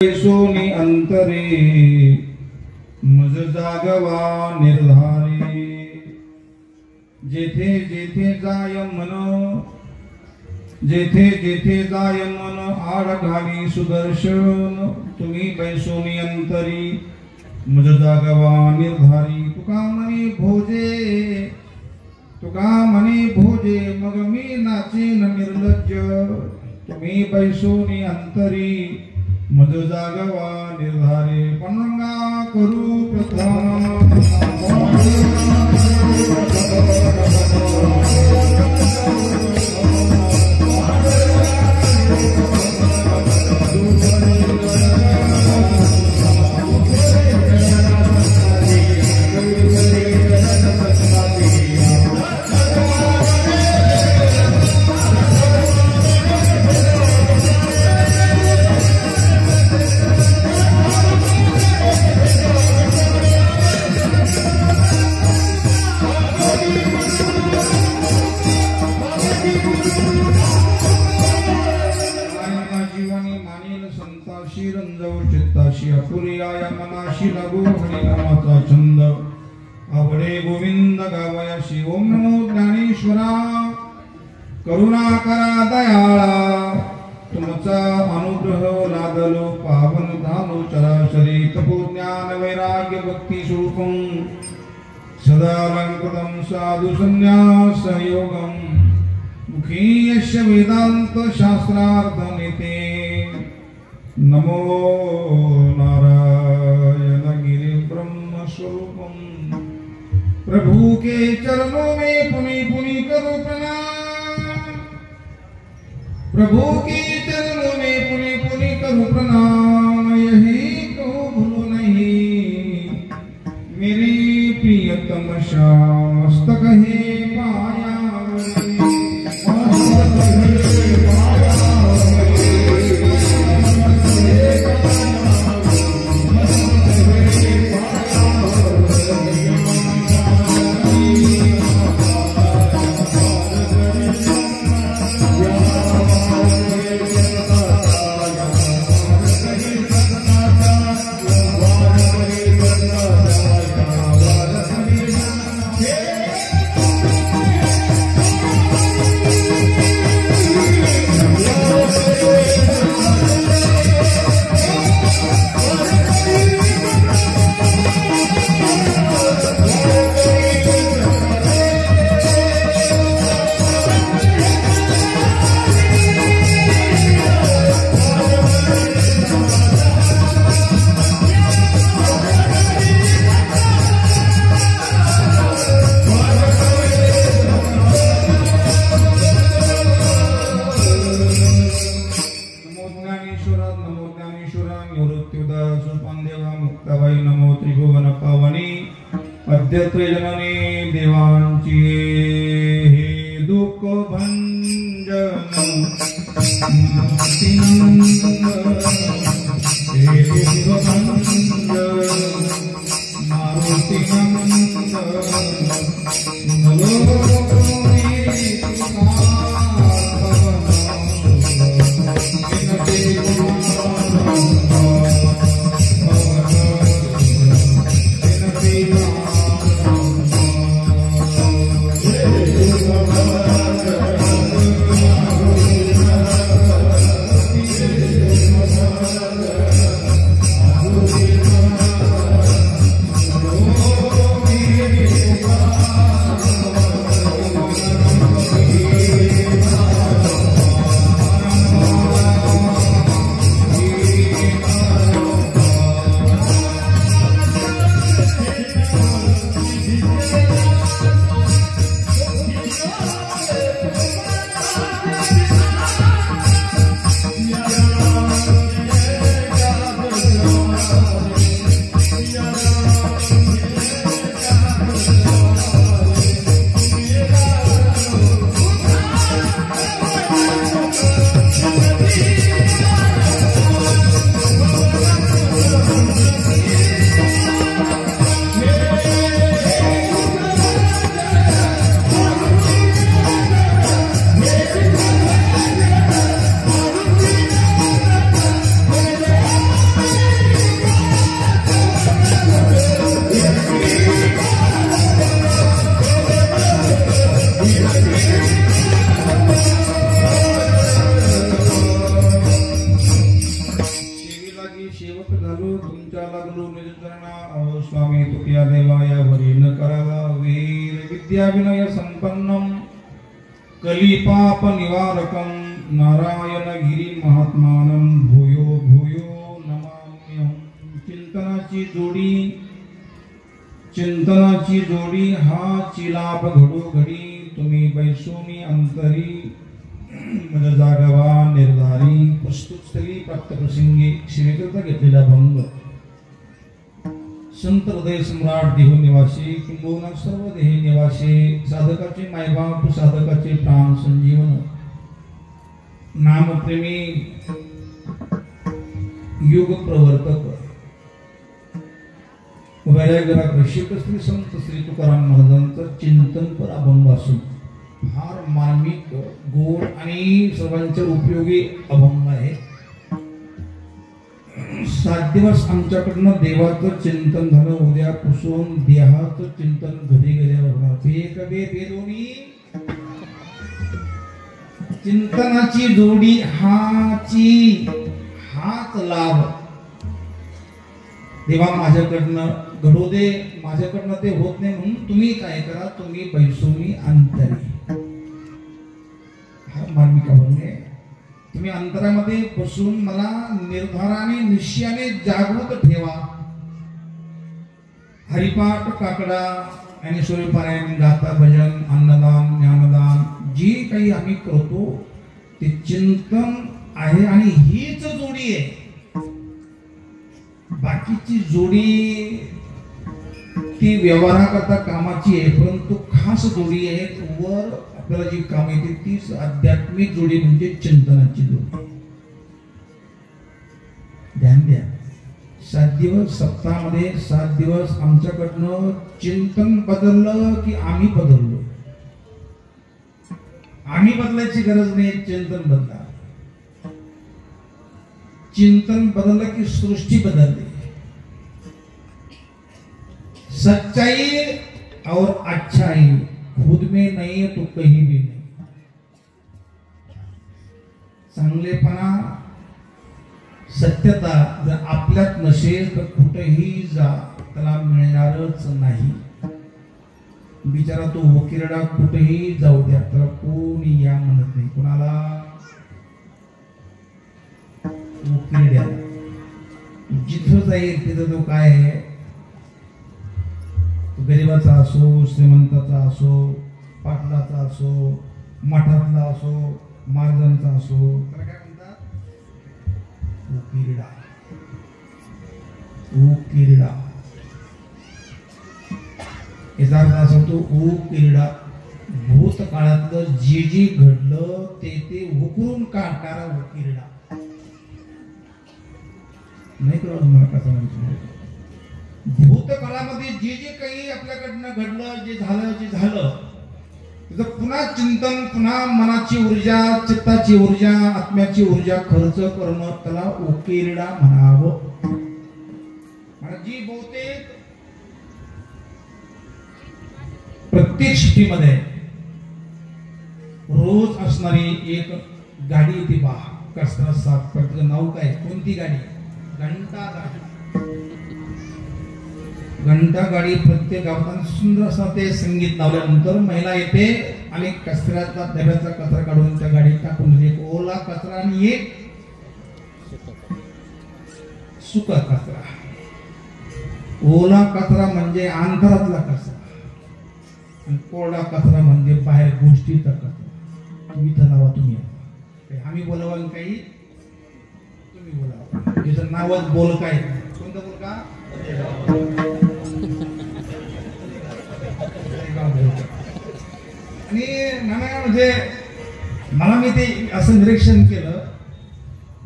Sony अंतरे मज जागवा निर्धारी जेथे जेथे जाय मन जेथे जेथे जाय मन आड घाली सुदर्शन तुम्ही बैसोनी अंतरी मज जागवा निर्धारी तुका मने भोजे मग मी नाचेन निर्लज्ज तुम्ही बैसोनी अंतरी मज जागवा निर्धारे पन्नंगा करू प्रथम मनाशी लागू हरी नामाचा छंद आवडे गोविंद गावयाशी ओम नमो ज्ञानेश्वरा करुणा करा दयाळा तुमचा अनुग्रह लादलो पावन धालो चराचरी तपो ज्ञान वैराग्य भक्ती स्वरूपम सदालंकृतं साधु संन्यास योगम मुखी यस्य वेदांत शास्त्रार्थ नेते नमो नारायण गिरि ब्रह्म स्वरूपम प्रभु के चरणों में पुनि पुनि करो प्रणाम प्रभु के चरणों में पुनि पुनि करो प्रणाम यही तो भूलो नहीं मेरे प्रियतम शास्त्र कहे पाया जननी देवांची हे दुःख भंजन हे दुःख भंजन मारुती नंद शेवट झालो तुमच्या लागलो निजचरणा अहो स्वामी तुकया देवा या वरी न करावा वीर विद्या विनय संपन्नम कलिपाप निवारकम नारायण गिरी महात्मानं भूयो भूयो नमाम्यहं चिंतनाची जोडी हा चिलाप घडोघडी तुम्ही बैसोनी अंतरी मज जागवा निर्धारी प्रस्तुत स्थली प्राप्त प्रसंगी शिवेकरता घेतलेला भंग संत हृदय सम्राट देह निवासी किंबहुना सर्व देह निवासी साधकाचे मायबाप साधकाचे प्राण संजीवन नामप्रेमी युग प्रवर्तक वैराग्यराग श्री संत श्री तुकाराम महाराजांचं चिंतनपर अभंग असून फार मार्मिक गोड आणि सर्वांच्या उपयोगी अभंग आहे. 7 दिवस आमच्याकडनं देवाचं चिंतन झालं. उद्यापासून देहाचं चिंतन घरी गेल्यावर होणार. बेदोनी चिंतनाची जोडी हाच लाभ. देवा माझ्याकडनं घडू दे, माझ्याकडनं ते होत नाही म्हणून तुम्ही काय करा, तुम्ही बैसोनी अंतरी. हा मार्मिक अभंग आहे. तुम्ही अंतरामध्ये बसून मला निर्धाराने निश्चयाने जागृत ठेवा. हरिपाठ काकडा ज्ञानेश्वरी पारायण गाथा भजन अन्नदान ज्ञानदान जी काही आम्ही करतो ते चिंतन आहे आणि हीच जोडी आहे. बाकीची जोडी ती व्यवहाराकरता कामाची आहे, परंतु खास जोडी आहे. वर आपल्याला जी काम येते तीच आध्यात्मिक जोडी म्हणजे चिंतनाची जोडी. ध्यान द्या. 7 दिवस सप्ताहामध्ये 7 दिवस आमच्याकडनं चिंतन बदललं की आम्ही बदललो. आम्ही बदलायची गरज नाही, चिंतन बदला. चिंतन बदललं की सृष्टी बदलली. सच्चाई और अच्छाई खुद में नहीं है तो कहीं भी नहीं. चांगलेपणा सत्यता जर आपल्यात नसेल तर कुठेही जा त्याला मिळणारच नाही. बिचारा तो वकिरडा कुठेही जाऊ द्या त्याला कोणी या म्हणत नाही. कोणाला वकिरड्या जिथं जाईल तिथं तो काय आहे, गरीबाचा असो श्रीमंताचा असो पाटलाचा असो मठातला असो महाराजांचा असो त्याला काय म्हणतात वकिरडा. वकिरडा याचा अर्थ असा होतो वकिरडा भूतकाळातलं जे घडलं ते उकरून काढणारा वकिरडा. नाही कळलं मला कसं म्हणतो. भूतकाळामध्ये जे काही आपल्याकडनं घडलं जे झालं त्याचं पुन्हा चिंतन, पुन्हा मनाची ऊर्जा, चित्ताची ऊर्जा, आत्म्याची ऊर्जा खर्च करणं त्याला वकिरडा म्हणावं. जी बहुतेक प्रत्येक सिटीमध्ये रोज असणारी एक गाडी येते बा कचरा साफ करण्याचं नाव काय, कोणती गाडी? घंटा गाडी. घंटा गाडी प्रत्येक गावात सुंदर असं ते संगीत लावल्यानंतर महिला येते आणि कचऱ्याचा डब्याचा कचरा काढून त्या गाडीत टाकून देते. एक ओला कचरा आणि एक सुका कचरा. ओला कचरा म्हणजे अंतरातला कचरा आणि कोरडा कचरा म्हणजे बाहेर गोष्टीचा कचरा. तुम्ही लावा, तुम्ही आम्ही बोलावा काही तुम्ही बोलावा. याचं नावच बोल काय. कोणतं बोल का? आणि म्हणजे मला मी ते असं निरीक्षण केलं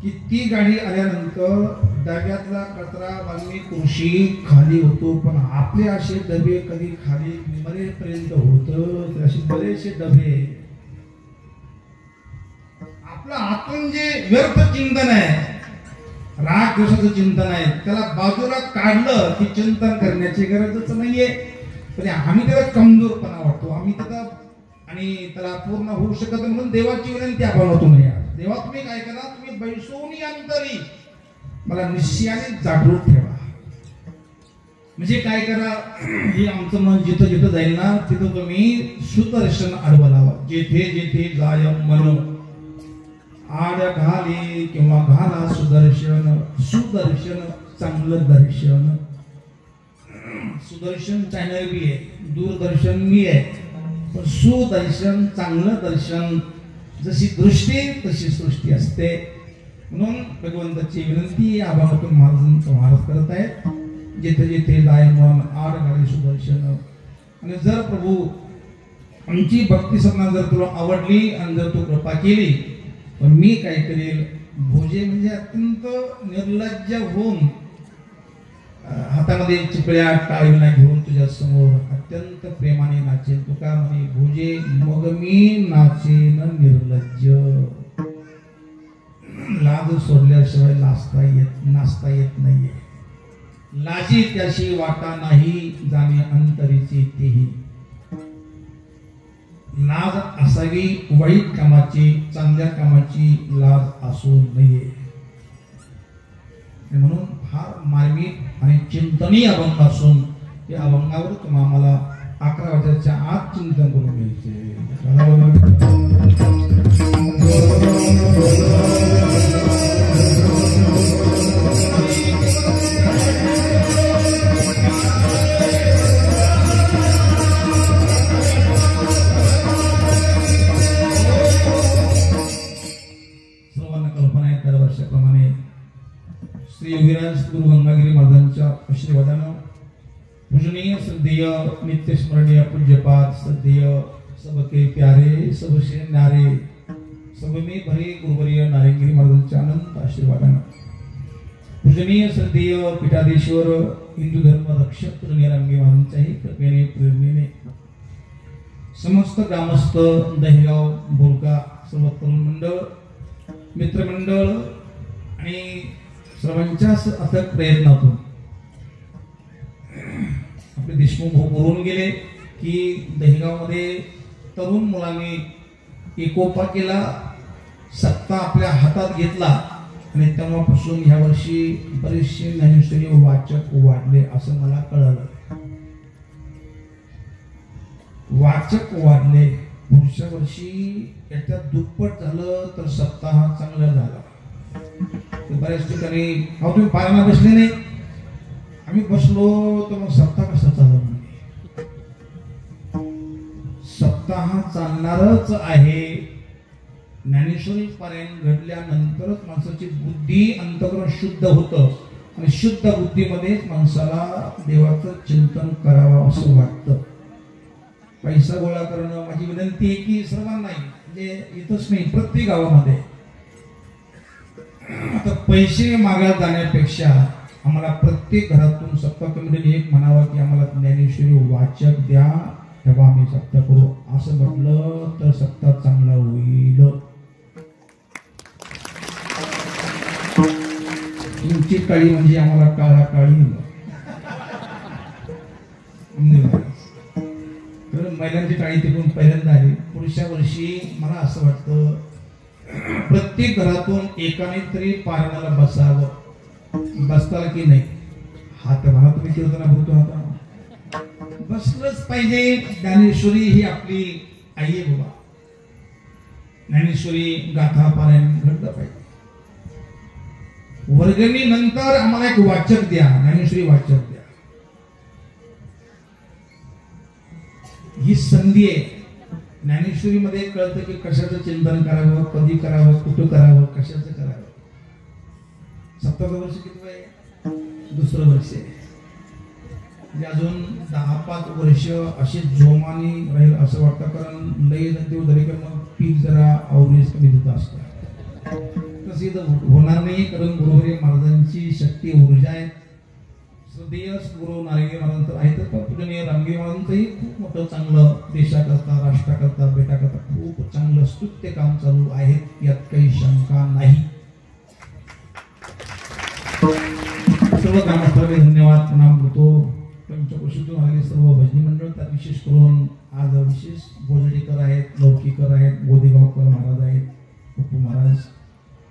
की ती गाडी आल्यानंतर डब्यातला कचरा बांधणी कृषी खाली होतो, पण आपले असे डबे कधी खाली मरेपर्यंत होत. असे बरेचसे डबे आपलं आतून जे व्यर्थ चिंतन आहे, राग द्वेषाचं चिंतन आहे, त्याला बाजूला काढलं की चिंतन करण्याची गरजच नाहीये. पण आम्ही त्याला कमजोरपणा वाटतो, आम्ही त्याला आणि त्याला पूर्ण होऊ शकत म्हणून देवाची विनंती आपण होतो. नाही देवा तुम्ही काय करा, तुम्ही बैसोनी अंतरी मला निश्चयाने जागृत ठेवा. म्हणजे काय करा, हे आमचं मन जिथं जिथं जाईल ना तिथं तुम्ही सुदर्शन आडवा लावा. जेथे जेथे जाय मन आड घाले किंवा घाला सुदर्शन. सुदर्शन चांगलं दर्शन. सुदर्शन चॅनल बी आहे, दूरदर्शन बी आहे, पण सुदर्शन चांगलं दर्शन. जशी दृष्टी तशी सृष्टी असते. म्हणून भगवंताची विनंती या भागातून महाराज करत आहेत. जेथे जेथे जाय मन आड घाले सुदर्शन. आणि जर प्रभू आमची भक्ती साधना जर तुला आवडली आणि जर तू कृपा केली तर मी काय करेल, भोजे म्हणजे अत्यंत निर्लज्ज होऊन हातामध्ये चिपळ्या टाळीला घेऊन तुझ्या समोर अत्यंत प्रेमाने नाचेल. तुका म्हणे भोजे मग मी नाचेन निर्लज्ज. लाज सोडल्याशिवाय नाचता येत नाहीये. लाजी त्याशी वाटा नाही जाणे अंतरीचे तेही. लाज असावी वाईट कामाची, चांगल्या कामाची लाज असू नये. म्हणून फार मार्मिक आणि चिंतनीय अभंग असून या अभंगावर तुम्हाला आम्हाला 11 वाजताच्या आत चिंतन करून घ्यायचे. सर्वांना कल्पना आहे त्या वर्षाप्रमाणे श्री योगीराज गुरु गंगागिरी महाराजांच्या आशीर्वादानं पूजनीय श्रद्धेय नित्य स्मरणीय पूज्यपाद श्रद्धेय सबके प्यारे सबसे न्यारे सबमे भरे गुरुवर्य नारायणगिरी महाराजांच्या अनंत आशीर्वादानं पूजनीय श्रद्धेय पीठाधीश्वर हिंदू धर्म रक्षक रामगिरी महाराजांच्याही कृपेने प्रेरणेने समस्त ग्रामस्थ दहेगाव बोलका सर्व तरुण मंडळ मित्रमंडळ आणि सर्वांच्या अथक प्रयत्नातून आपले देशमुख भाऊ बोलून गेले की दहेगावमध्ये तरुण मुलांनी एकोपा केला, सत्ता आपल्या हातात घेतला आणि तेव्हापासून ह्या वर्षी बरेचसे ज्ञानेश्वरी वाचक वाढले असं मला कळलं. वाचक वाढले. पुढच्या वर्षी याच्या दुप्पट झालं तर सप्ताह चांगला झाला. बऱ्याच ठिकाणी अहो तुम्ही पारायणाला बसले नाही, आम्ही बसलो तर मग सप्ताह कसा चालत नाही. सप्ताह चालणारच आहे. ज्ञानेश्वरी पारायण घडल्यानंतरच माणसाची बुद्धी अंतःकरण शुद्ध होतं आणि शुद्ध बुद्धीमध्येच माणसाला देवाचं चिंतन करावं असं वाटतं. पैसा गोळा करणं माझी विनंती आहे की सर्वांनाही, म्हणजे इथंच नाही प्रत्येक गावामध्ये आता पैसे मागायला जाण्यापेक्षा आम्हाला प्रत्येक घरातून सप्ताह कमिटीने एक म्हणावं की आम्हाला ज्ञानेश्वरी वाचक द्या तेव्हा आम्ही सप्ताह करू असं म्हटलं तर सप्ताह चांगला होईल. तुमची काळी म्हणजे आम्हाला काळा काळी. महिलांची टाळी तिकडून पहिल्यांदा आली. पुढच्या वर्षी मला असं वाटतं प्रत्येक घरातून एकाने तरी पारायणाला बसावं. बसताल की नाही हात म्हणा तुम्ही कीर्तना बोलतो आता बसलंच पाहिजे. ज्ञानेश्वरी ही आपली आई आहे बाबा. ज्ञानेश्वरी गाथा पारायण घडलं पाहिजे. वर्गणी नंतर आम्हाला एक वाचक द्या, ज्ञानेश्वरी वाचक द्या. ही संधी आहे. ज्ञानेश्वरीमध्ये कळतं की कशाचं चिंतन करावं, कधी करावं, कुठं करावं, कशाचं करावं. 7वं वर्ष किती आहे? 2रं वर्ष आहे. म्हणजे अजून 10-5 वर्ष अशी जोमाने राहील असं वाटतं. कारण लय देव धरी का मग पीक जरा अवरेज कमी देत असतं. तसं इथं होणार नाही. कारण गुरुवर्य महाराजांची शक्ती ऊर्जा आहे. श्रद्धेय गुरु नारायणगिरी महाराजांचं आहे तर पूजनीय रामगिरी महाराजांचंही खूप मोठं चांगलं देशाकरता राष्ट्राकरता बेटाकरता खूप चांगलं स्तुत्य काम चालू आहे. यात काही शंका नाही. सर्व ग्रामस्थांना धन्यवाद प्रणाम करतो. पंचक्रोशीतून आलेले सर्व भजनी मंडळ, त्यात विशेष करून आज विशेष बोजडीकर आहेत, लौकीकर आहेत, गोदेगावकर महाराज आहेत, पप्पू महाराज,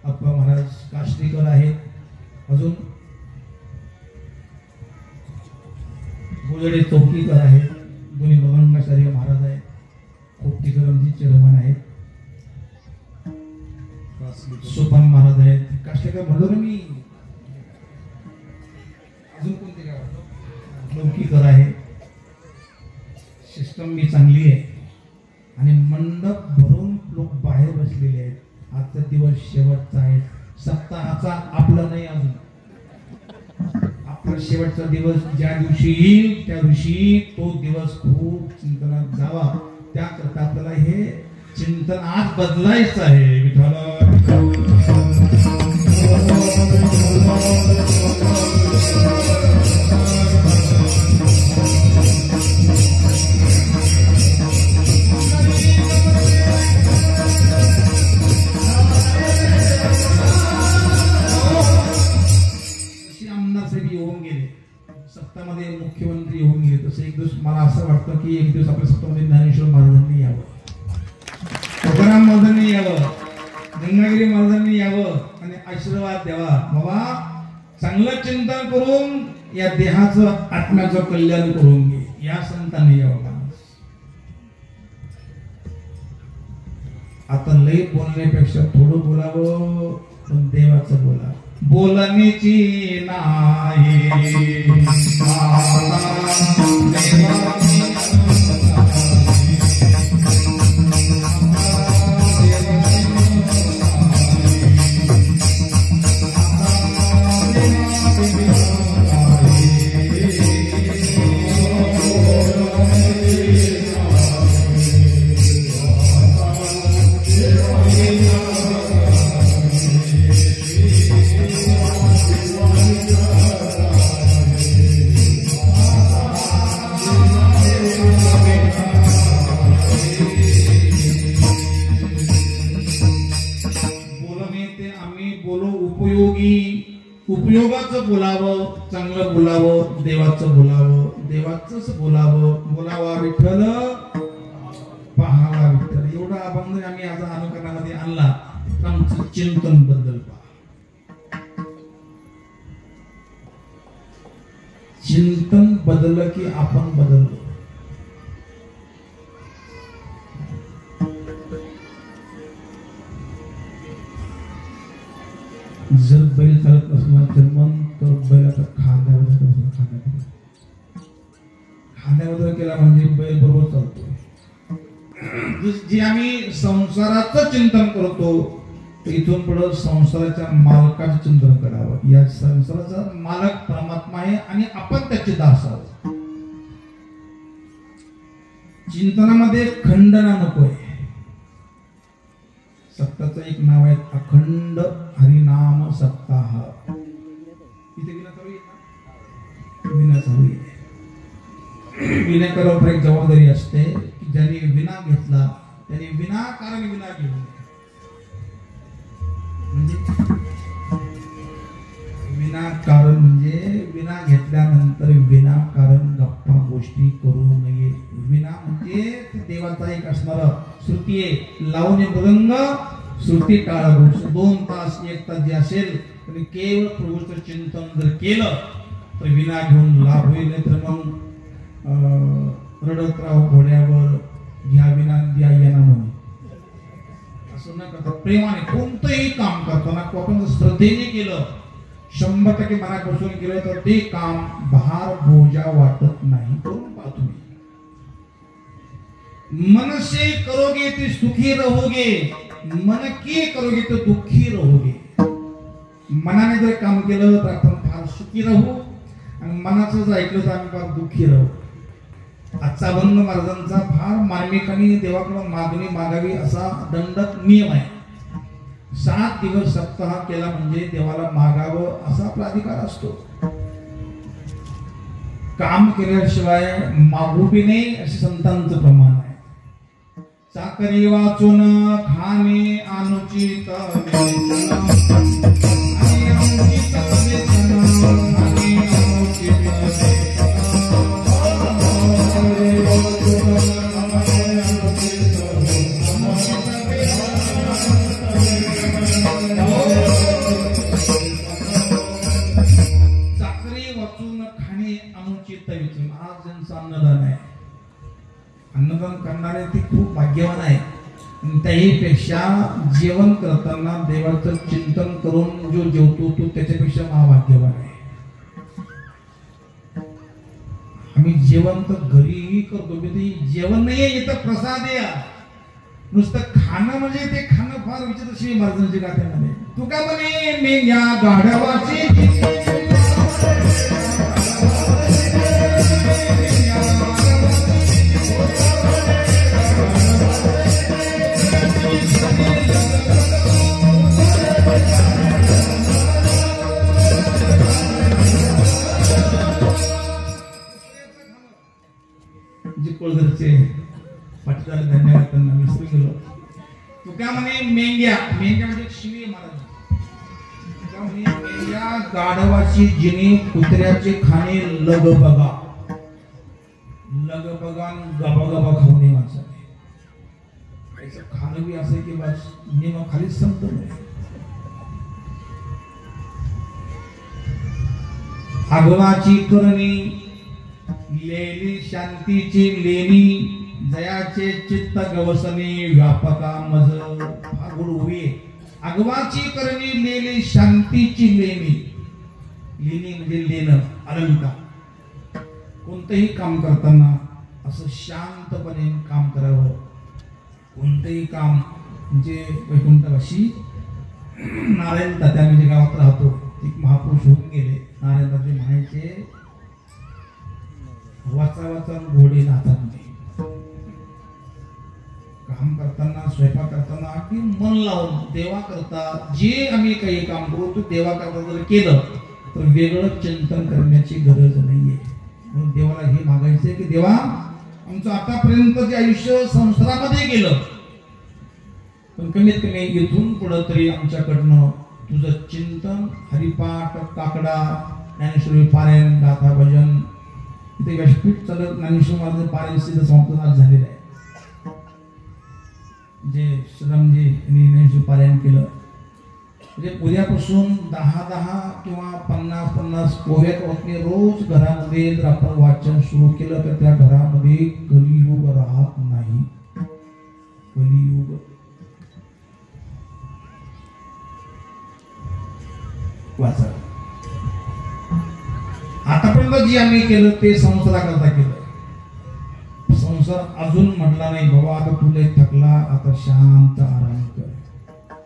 अप्पा महाराज, काष्टीकर आहेत अजून गोजडे चौकीकर आहेत, दोन्ही मगंगाचार्य महाराज आहेत, खोपटीकरांची चेअरमन आहेत, सोपान महाराज आहेत, काष्टेकर म्हणलो ना मी. अजून कोणते गाव लौकीकर आहे. सिस्टम मी चांगली आहे आणि मंडप भरून लोक बाहेर बसलेले आहेत. आजचा दिवस शेवटचा आहे. सप्ताहाचा आपला नाही अजून. आपला शेवटचा दिवस ज्या दिवशी येईल त्या दिवशी तो दिवस खूप चिंतनात जावा. त्याकरता आपल्याला हे चिंतन आज बदलायचं आहे. सत्तामध्ये मुख्यमंत्री होऊन गेले तसे एक दिवस मला असं वाटतं की एक दिवस आपल्या सत्तामध्ये ज्ञानेश्वर महाराजांनी यावं, तुकाराम महाराजांनी यावं, गंगागिरी महाराजांनी यावं आणि आशीर्वाद द्यावा. बाबा चांगलं चिंतन करून या देहाचं आत्म्याचं कल्याण करून घे. या संतांनी यावं. माणूस आता लई बोलण्यापेक्षा थोडं बोलावं, पण देवाचं बोला. बोलण्याची नाही उपयोगाचं बोलावं, चांगलं बोलावं, देवाचं बोलावं, देवाचंच बोलावं. बोलावा विठ्ठल, पाहावा विठ्ठल. एवढा अभंग आम्ही आज अनुकरणामध्ये आणला. आमचं चिंतन बद्दल पहा. चिंतन बदललं की आपण बदललो. जर बैल चालत असला जन्मन तर बैलाचा खांद्यावर केला म्हणजे बैल बरोबर चालतो. जे आम्ही संसाराचं चिंतन करतो इथून पुढे संसाराच्या मालकाचं चिंतन करावं. या संसाराचा मालक परमात्मा आहे आणि आपण त्याचे दास आहोत. चिंतनामध्ये खंडना नकोय. सत्ताचं एक नाव आहे अखंड हरिनाम सप्ताह. इथे विना चालू आहे, विना चालू आहे. विनाकारावर एक जबाबदारी असते की ज्यांनी विना घेतला त्यांनी विनाकारण विना घेऊ नये. म्हणजे विनाकारण म्हणजे विना घेतल्यानंतर विनाकारण गप्पा गोष्टी करू नये. विना म्हणजे देवाचा एक असणार श्रुती आहे. लावणे मृदंग श्रुती टाळा. 2 तास 1 तास जे असेल तरी केवळ प्रभूचं चिंतन जर केलं तर विना घेऊन लाभ होईल. नाही तर मग रडत राहू घोड्यावर, घ्या विना द्या येणा म्हणून. असं न करता प्रेमाने कोणतंही काम करताना आपण श्रद्धेने केलं, 100% मनापासून केलं तर ते काम भार बोजा वाटत नाही. करून पहा तुम्ही. मन से करोगे तो सुखी रहोगे, मन के करोगे तो दुखी रहोगे. मनाने जर काम केलं तर आपण फार सुखी राहू आणि मनाचं जर ऐकलं तर आम्ही फार दुःखी राहू. आजचा अभंग महाराजांचा फार मार्मिकांनी देवाकडे मागणी मागावी असा दंडक नियम आहे. 7 दिवस सप्ताह केला म्हणजे देवाला मागावं असा आपला अधिकार असतो. काम केल्याशिवाय मागू बी नाही असे संतांचं प्रमाण आहे. चाकरी वाचून खाणे अनुचित अनुचित विचून आज ज्यांचं अन्नदान आहे, अन्नदान करणारे ते खूप भाग्यवान आहे. त्याहीपेक्षा जेवण करताना देवाचं चिंतन करून जो जेवतो तो त्याच्यापेक्षा महाभाग्यवान आहे. आम्ही जेवण तर घरीही करतो, जेवण नाहीये इथं प्रसाद आहे. नुसतं खाणं म्हणजे ते खाणं फार विचित्र. श्री महाराजांची गाथ्यामध्ये तुका म्हणे मेंग्या गाढवाची जे कोळगरचे पाटीदार धन्यवाद त्यांना विसरून गेलो. तुका म्हणे मेंग्या, मेंग्या म्हणजे शिवी महाराज. तुका म्हणे मेंग्या गाढवाची जिनी कुत्र्याचे खाणे लग बघा, लग बघा गबा गबा खाऊ नये माणसाने. खायचं खाणं बी असं की बस नियम खालीच संपत नाही. आगवाची करणी लेली शांतीची लेणी, जयाचे चित्त गवसनी व्यापका मज. फार गोड उभी आहे. आगवाची करणी लेली शांतीची लेणी. लेणी म्हणजे लेणं, अलंकार. कोणतंही काम करताना असं शांतपणे काम करावं. कोणतंही काम म्हणजे वैकुंठवासी नारायण तात्या म्हणजे गावात राहतो, एक महापुरुष होऊन गेले. नारायण तात्या म्हणायचे वाचा वाचा घोडे नाचत नाही. काम करताना स्वयंपाक करताना अगदी मन लावून देवा करता जे आम्ही काही काम करू ते देवा करता जर केलं तर वेगळं चिंतन करण्याची गरज नाहीये. म्हणून देवाला हे मागायचंय की देवा आमचं आतापर्यंत जे आयुष्य संसारामध्ये गेलं, पण कमीत कमी इथून पुढे तरी आमच्याकडनं तुझं चिंतन, हरिपाठ, काकडा, ज्ञानेश्वरी पारायण, गाथा भजन, इथे व्यासपीठ चालत ज्ञानेश्वर महाराज पारायण सिद्ध समाप्त आज झालेलं आहे. जे श्रमजी यांनी ज्ञानेश्वर पारायण केलं म्हणजे उद्यापासून 10 किंवा 50 पोह्यात वाटणे रोज घरामध्ये जर आपण वाचन सुरू केलं तर त्या घरामध्ये कलियुग राहत नाही. कलियुग वाचा. आतापर्यंत जे आम्ही केलं ते संसाराकरता केलं. संसार अजून म्हटला नाही बाबा आता तुला थकला, आता शांत आराम कर.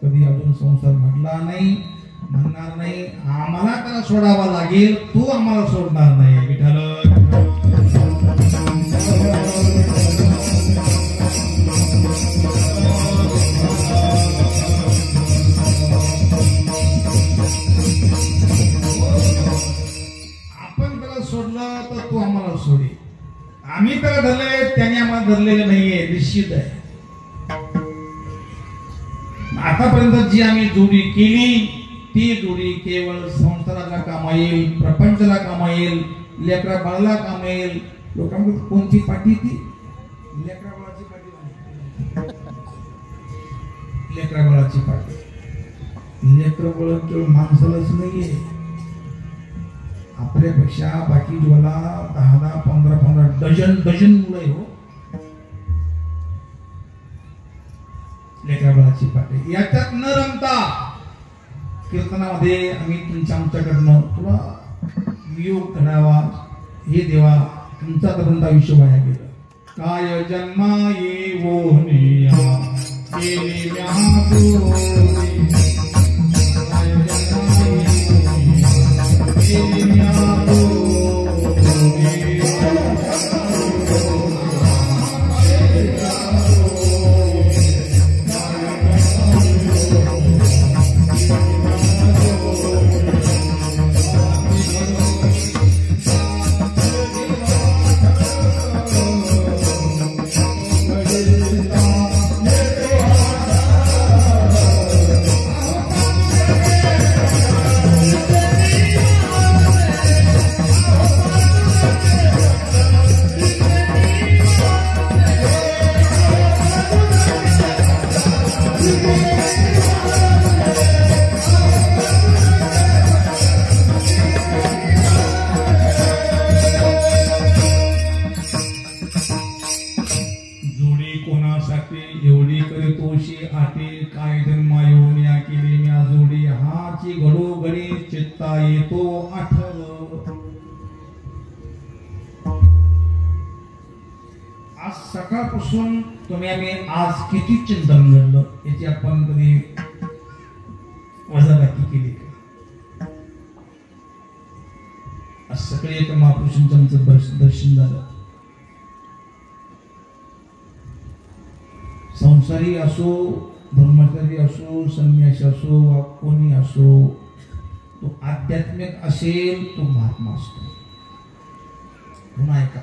कधी अजून संसार म्हटला नाही, म्हणणार नाही. आम्हाला त्याला सोडावा लागेल, तू आम्हाला सोडणार नाही. विठ्ठल आपण त्याला सोडलं तर तू आम्हाला सोडे. आम्ही त्याला धरले, त्याने आम्हाला धरलेलं नाहीये, निश्चित आहे. आतापर्यंत जी आम्ही जोडी केली ती जोडी केवळ संसाराला कामा येईल, प्रपंचाला कामा येईल, लेकरा बाळाला कामा येईल. लोकांमध्ये कोणती पाठी ती लेकरा बाळाची पाठी. लेकरा बाळाची पाठी. लेकर बाळ केवळ माणसालाच नाहीये, आपल्यापेक्षा बाकी जोला 10 15 डझन मुलं हो. लेकराबाळाची पाठी. याच्यात न रमता कीर्तनामध्ये आम्ही आमच्याकडनं तुला वियोग घडावा हे देवा, तुमचा पर्यंत आयुष्य वाया गेलं. काय जन्मा येवो निया केलेल्या दोरी, काय जन्मा येवो केलेल्या दोरी. सकाळपासून तुम्ही आम्ही आज किती चिंतन घडलं याची आपण कधी वजाबाकी केली का? आज सकाळी एका महापुरुषांचं आमचं दर्शन झालं. संसारी असो, ब्रह्मचारी असो, संन्यासी असो वा कोणी असो, तो आध्यात्मिक असेल तो महात्मा असतो. पुन्हा ऐका,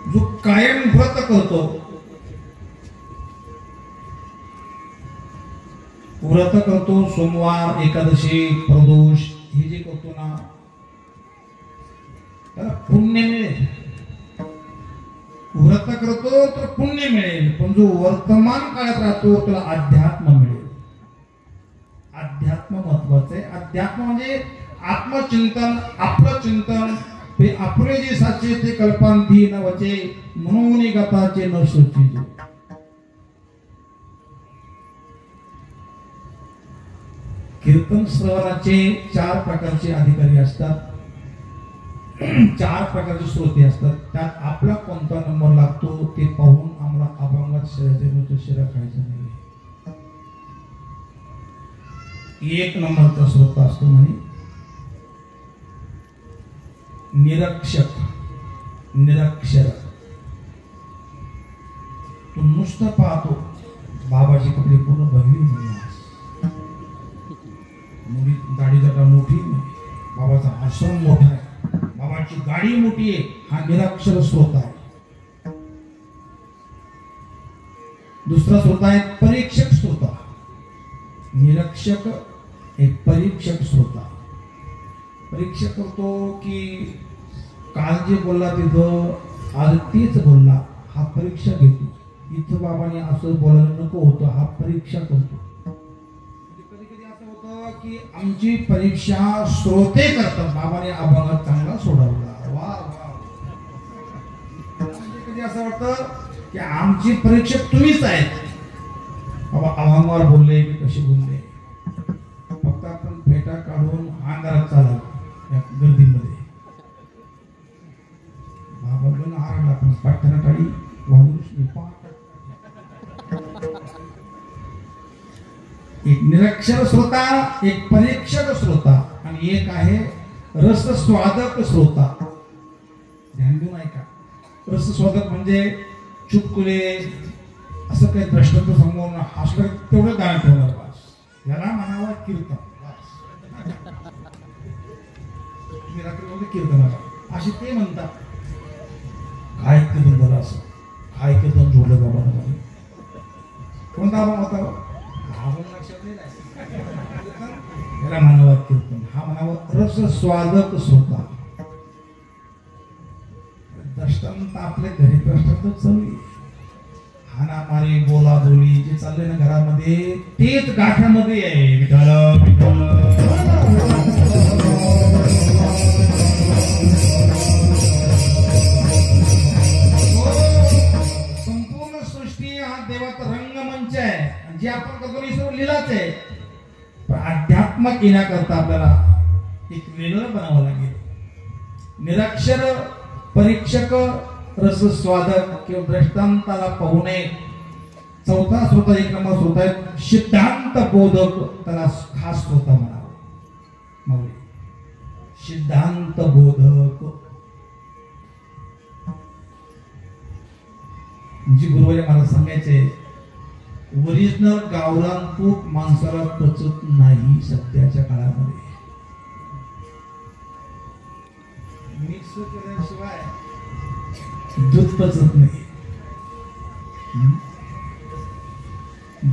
जो कायम व्रत करतो, सोमवार, एकादशी, प्रदोष हे जे करतो ना, त्याला पुण्य मिळेल. व्रत करतो तर पुण्य मिळेल, पण जो वर्तमान काळात राहतो त्याला अध्यात्म मिळेल. अध्यात्म महत्वाचं आहे. अध्यात्म म्हणजे आत्मचिंतन, आपलं चिंतन, ते आपले जे साचे ते कल्पांती न वचे, म्हणून गताचे न सोचिजे. कीर्तन श्रवणाचे 4 प्रकारचे अधिकारी असतात, 4 प्रकारचे श्रोते असतात. त्यात आपला कोणता नंबर लागतो ते पाहून आम्हाला अभंगात शिरा खायचा नाही. 1 नंबरचा श्रोता असतो म्हणे निरक्षक, निरक्षर. तो नुसतं पाहतो, बाबाचे कपडे पूर्ण भगवी म्हणून, मुली दाढी जटा मोठी नाही, बाबाचा आश्रम मोठा आहे, बाबाची गाडी मोठी आहे. हा निरक्षर श्रोता आहे. दुसरा श्रोता आहे परीक्षक श्रोता. निरक्षक एक परीक्षक श्रोता. परीक्षा करतो की काल जे बोलला तिथं आज तेच बोलला, हा परीक्षा घेतो. इथं बाबाने असं बोलायला नको होतं, हा परीक्षा करतो. कधी कधी असं होतं की आमची परीक्षा श्रोते करतात, बाबाने अभंग चांगला सोडवला, वा वा. कधी असं वाटतं की आमची परीक्षक तुम्हीच आहेत, बाबा अभंगावर बोलले की कसे बोलले. फक्त आपण फेटा काढून अंधारात चालला या गर्दीमध्ये, बाबा पण आरडला, पण पाठ्याला टाळी वाहून. एक निरक्षर श्रोता, एक परीक्षक श्रोता आणि एक आहे रसस्वादक श्रोता. ध्यान देऊन ऐका. रसस्वादक म्हणजे चुटकुले असं काही द्रष्टांत समोर हसलं तेवढं गाणं ठेवणार, बस याला म्हणावं कीर्तन. तुम्ही रात्री कीर्तनाला असे ते म्हणतात, काय कीर्तन झालं, असं काय कीर्तन जोडलं बाबा. कोणता आबा होता, लक्षात नाही, याला म्हणावं कीर्तन. हा म्हणावं रसस्वादक श्रोता. दृष्टांत आपल्या घरी दृष्टांत चालू, हाना मारी बोला बोली जे चालले ना घरामध्ये, तेच गाठामध्ये आहे. विठाला संपूर्ण सृष्टी हा देवाचा रंगमंच आहे. जे आपण करतो सर्व लीलाच आहे. पण अध्यात्म येण्याकरता आपल्याला एक वेगळं बनावं लागेल. निरक्षर परीक्षक, रसस्वादक किंवा दृष्टांताला पाहू नये. चौथा श्रोता, एक नंबर श्रोता आहे सिद्धांत बोधक. त्याला खास श्रोता म्हणावं. माऊली सिद्धांत बोधक म्हणजे गुरुवारी मला सांगायचंय, ओरिजिनल गावरान तूप माणसाला पचत नाही सध्याच्या काळामध्ये. मिक्स केल्याशिवाय दूध पचत नाही.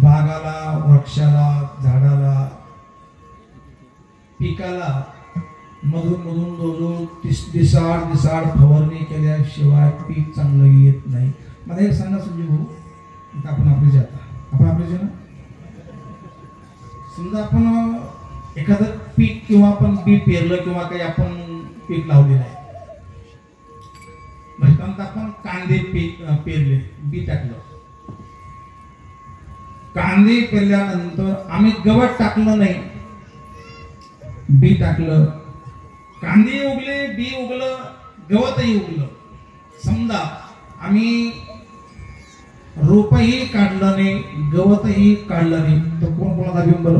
बागाला, वृक्षाला, झाडाला, पिकाला मधून मधून जवळजवळ दिसाड फवारणी केल्याशिवाय पीक चांगलं येत नाही. मला एक सांगा संजीव भाऊ, इथं आपण आपले ना, समजा आपण एखादं पीक किंवा आपण बी पेरलं किंवा काही आपण पीक लावलेलं आहे. आपण कांदे पीक पेरले, बी टाकलं. कांदे पेरल्यानंतर आम्ही गवत टाकलं नाही, बी टाकलं. कांदे उगले, बी उगलं, गवतही उगलं. समजा आम्ही रोपही काढलं नाही, गवतही काढलं नाही, तर कोण कोणाला दाबीन बरं?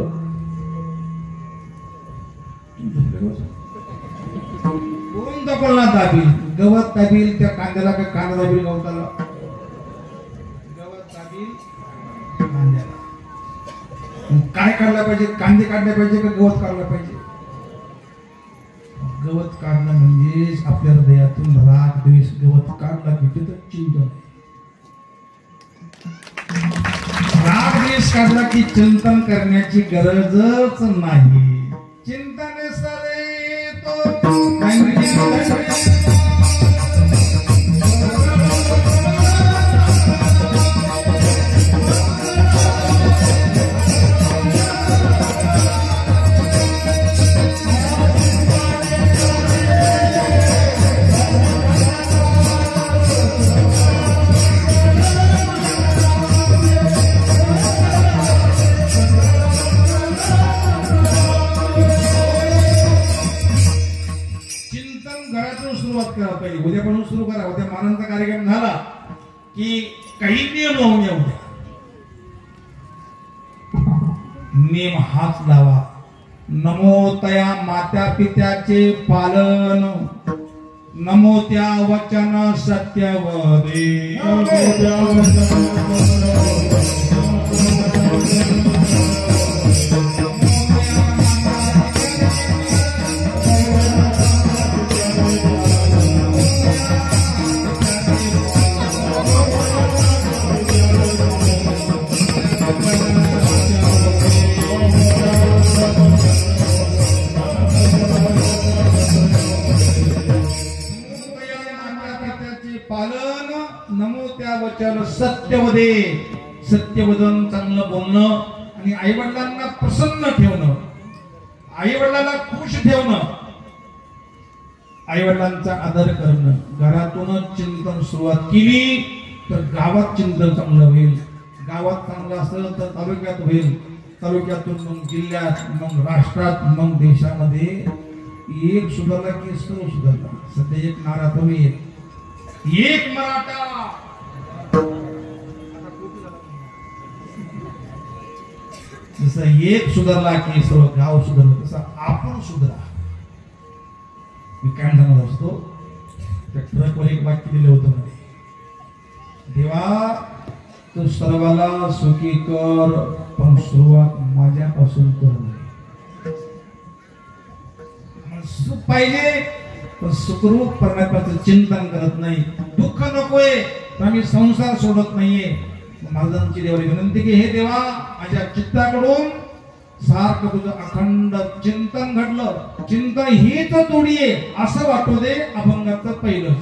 कोण तर कोणाला दाबील? गवत दाबील त्या कांद्याला, का कांदा दाबील गवताला? गवत दाबील कांद्याला. काय काढलं पाहिजे? कांदे काढले पाहिजे का गवत काढलं पाहिजे? गवत काढणं म्हणजे आपल्या हृदयातून राग द्वेष गवत काढला की तिथं चिंतन. राग द्वेष काढला की चिंतन करण्याची गरजच नाही. चिंतन सरे तो उद्यापासून सुरू करा. उद्या मानांचा कार्यक्रम झाला की काही नियम लावून या. उद्या नियम हाच लावा. नमो तया माता पित्याचे पालन, नमो त्या वचन सत्यवदे. पालन, नमो त्या वचन सत्यवदे. सत्यवदन चांगलं बोलणं आणि आई वडिलांना प्रसन्न ठेवणं, आई वडिलांना खुश ठेवणं, आई वडिलांचा आदर करणं. घरातूनच चिंतन सुरुवात केली तर गावात चिंतन चांगलं होईल. गावात चांगलं असेल तर तालुक्यात होईल, तालुक्यातून मग जिल्ह्यात, मग राष्ट्रात, मग देशामध्ये. एक सुधारला की सर्व सुधारला. सध्या एक नारा तो एक मराठा. जसं एक सुधारला की सर्व गाव सुधारलं, तसं आपण सुधरा. मी काय सांगत असतो, त्या ट्रकवर एक वाक्य दिलं होतं मध्ये, देवा तू सर्वाला सुखी कर पण सुरुवात माझ्यापासून कर. सुख पाहिजे पण सुखरूप परमात्म्याचं चिंतन करत नाही. दुःख नकोय तर आम्ही संसार सोडत नाहीये. महाराजांची देवाला विनंती की हे देवा, माझ्या चित्ताकडून सारखं तुझं अखंड चिंतन घडलं. चिंतन हीच तोडी आहे असं वाटू दे. अभंगाचं पहिलं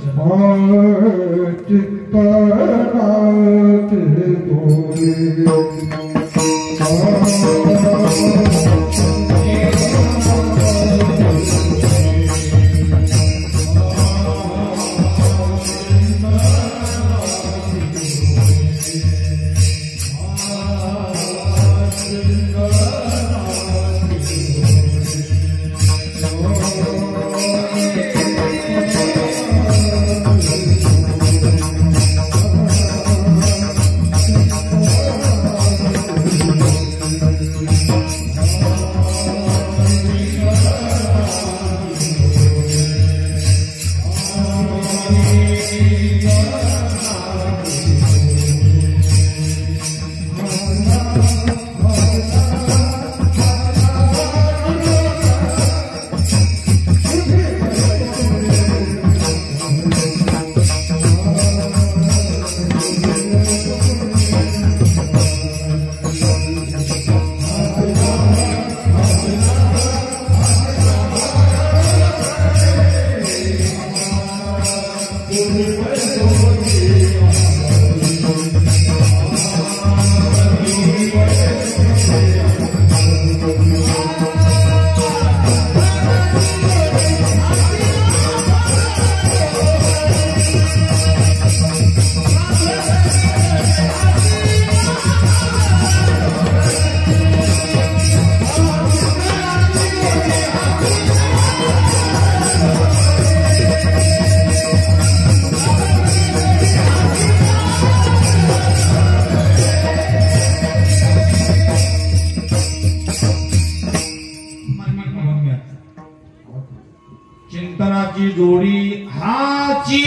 चिंतनाची जोडी हाची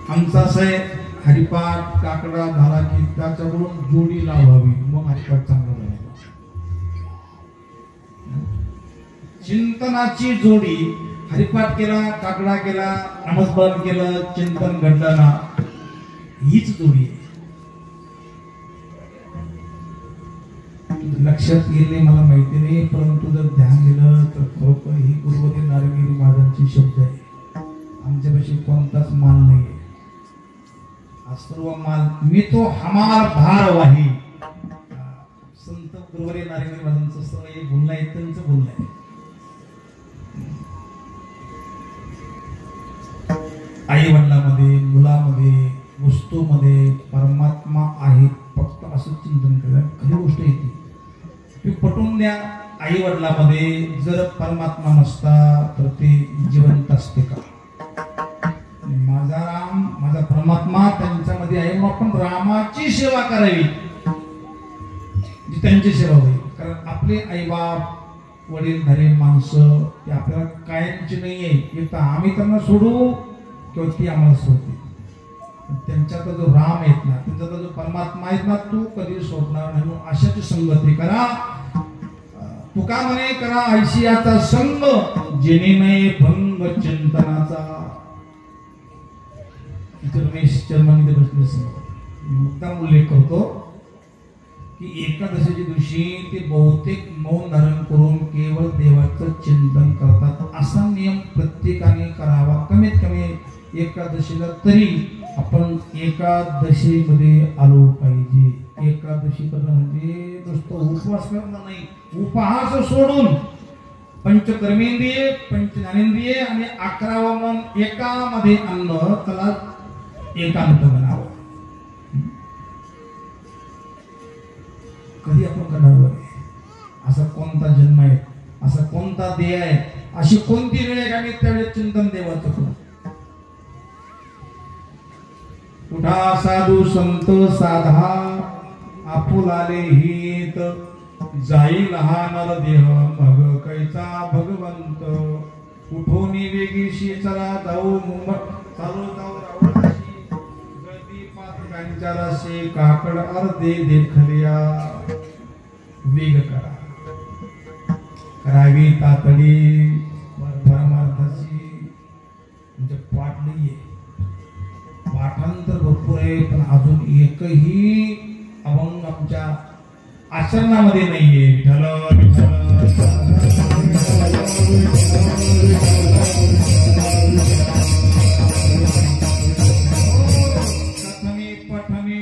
आमचा सय हरिपाठ काकडा झाला की त्याच्याकडून जोडी लावावी मग हरिपाठ चांगला झाला. चिंतनाची जोडी हरिपाठ केला काकडा केला नामस्मरण केलं चिंतन घडलं ना हीच जोडी आहे. लक्षात येईल नाही मला माहिती नाही परंतु जर ध्यान दिलं तर खरोखर ही गुरुवरी नारायणगिरी महाराजांची शब्द आहे. आमच्यापाशी कोणताच माल नाही आहे. हा सर्व माल मी तो हमार भार वाही संत गुरुवरी नारायणगिरी महाराजांचं सर्व बोलणं आहे त्यांचं बोलणं आहे. आई वडिलांमध्ये मुलामध्ये वस्तूमध्ये परमात्मा आहे फक्त असं चिंतन करा. खरी गोष्ट येते ती पटवून द्या. आई वडिलांमध्ये जर परमात्मा नसता तर ते जिवंत असते का? माझा राम माझा परमात्मा त्यांच्यामध्ये आहे म्हणून आपण रामाची सेवा करावी जी त्यांची सेवा होईल. कारण आपले आई बाप वडीलधारे माणसं ते आपल्याला कायमची नाही आहे. एक तर आम्ही त्यांना सोडू किंवा ती आम्हाला सोडते. त्यांच्यात जो राम आहेत ना त्यांचा जो परमात्मा आहेत ना तू कधी सोडणार नाही. अशाची संगती करा. तुका म्हणे करा ऐशियाचा संग जेणे नाही भंग चिंतनाचा. रमेश चर्मामध्ये बसले मुद्दाम उल्लेख करतो की एकादशीच्या दिवशी ते बहुतेक मौन धारण करून केवळ देवाचं चिंतन करतात. असा नियम प्रत्येकाने करावा. कमीत कमी एकादशीला तरी आपण एकादशीमध्ये आलो पाहिजे. एकादशी करणं म्हणजे नुसतं उपवास करणं नाही. उपहास सोडून पंचकर्मेंद्रिय पंचज्ञानेंद्रिय आणि 11वं मन एकामध्ये आणणं त्याला एकांत म्हणावं. कधी आपण करणार असा कोणता जन्म आहे असा कोणता देह आहे अशी कोणती वेळ आहे का मी त्यावेळेस चिंतन देवाचं करू. उठा साधू संत साधा आपुलाले हित जाईल हा नर देह मग कैचा भगवंत. उठोनी वेगीशी चला जाऊ चालू जाऊ रावणाशी गळती पातकांच्या रसे काकड अर्धे देखलिया. वेग करा करावी तातडी परमार्थाची म्हणजे पाठ नाहीये. पाठांतर भरपूर आहे पण अजून एकही अभंग आमच्या आचरणामध्ये नाहीये. कथनी पठनी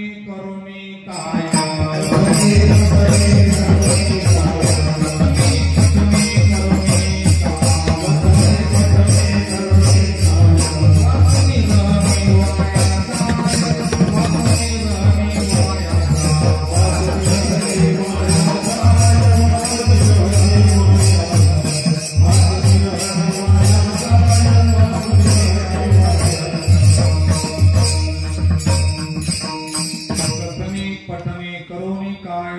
करुणी काय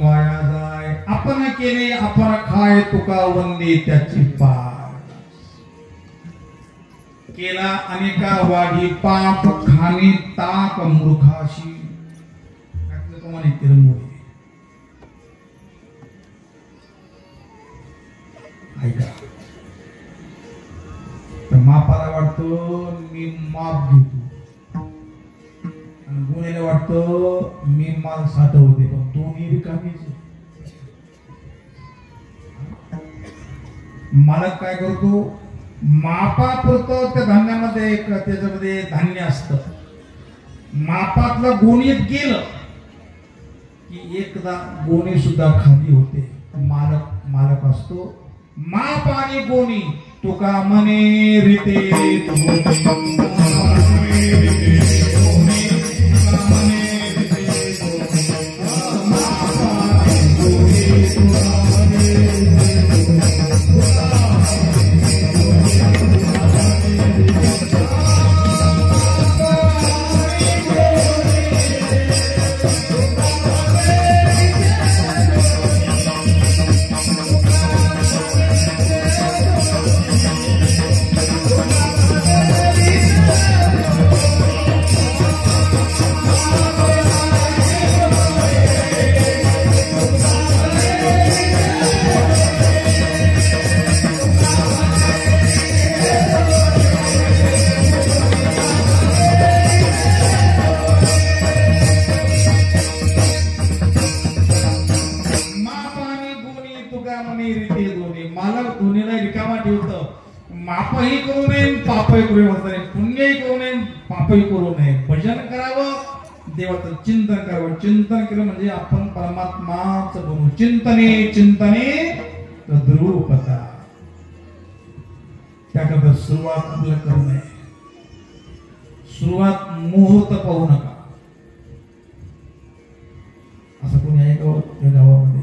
वाया जाय. आपण केले आपण खाय तुका वंदे त्याची पाय. केला अनेका वाढी पाप खाणे ताक मूर्खाशी. तुम्हाला तिरंगोळी ऐका. तर मापाला वाटतं मी माप घेतो आणि गुन्हेला वाटतं मी माल साठवते. पण दोन्ही रिकामीच. मालक काय करतो मापापुरतं त्या धान्यामध्ये त्याच्यामध्ये धान्य असतं. मापातलं गोणीत गेलं की एकदा गोणी सुद्धा खाली होते. मालक असतो. माप आणि गोणी तुका म्हणे रीते दोन्हीला रिकामा ठेवतं. मापही करू नये पापही करू नये म्हणतात. पुण्यही करू नये पापही करू नये. भजन करावं, देवाचं चिंतन करावं. चिंतन केलं म्हणजे आपण परमात्माच बनू. चिंतने चिंतने तद्रूपता. त्याकरता सुरुवात आपल्याला करू नये. सुरुवात मुहूर्त पाहू नका. असं कोणी आहे का या गावामध्ये?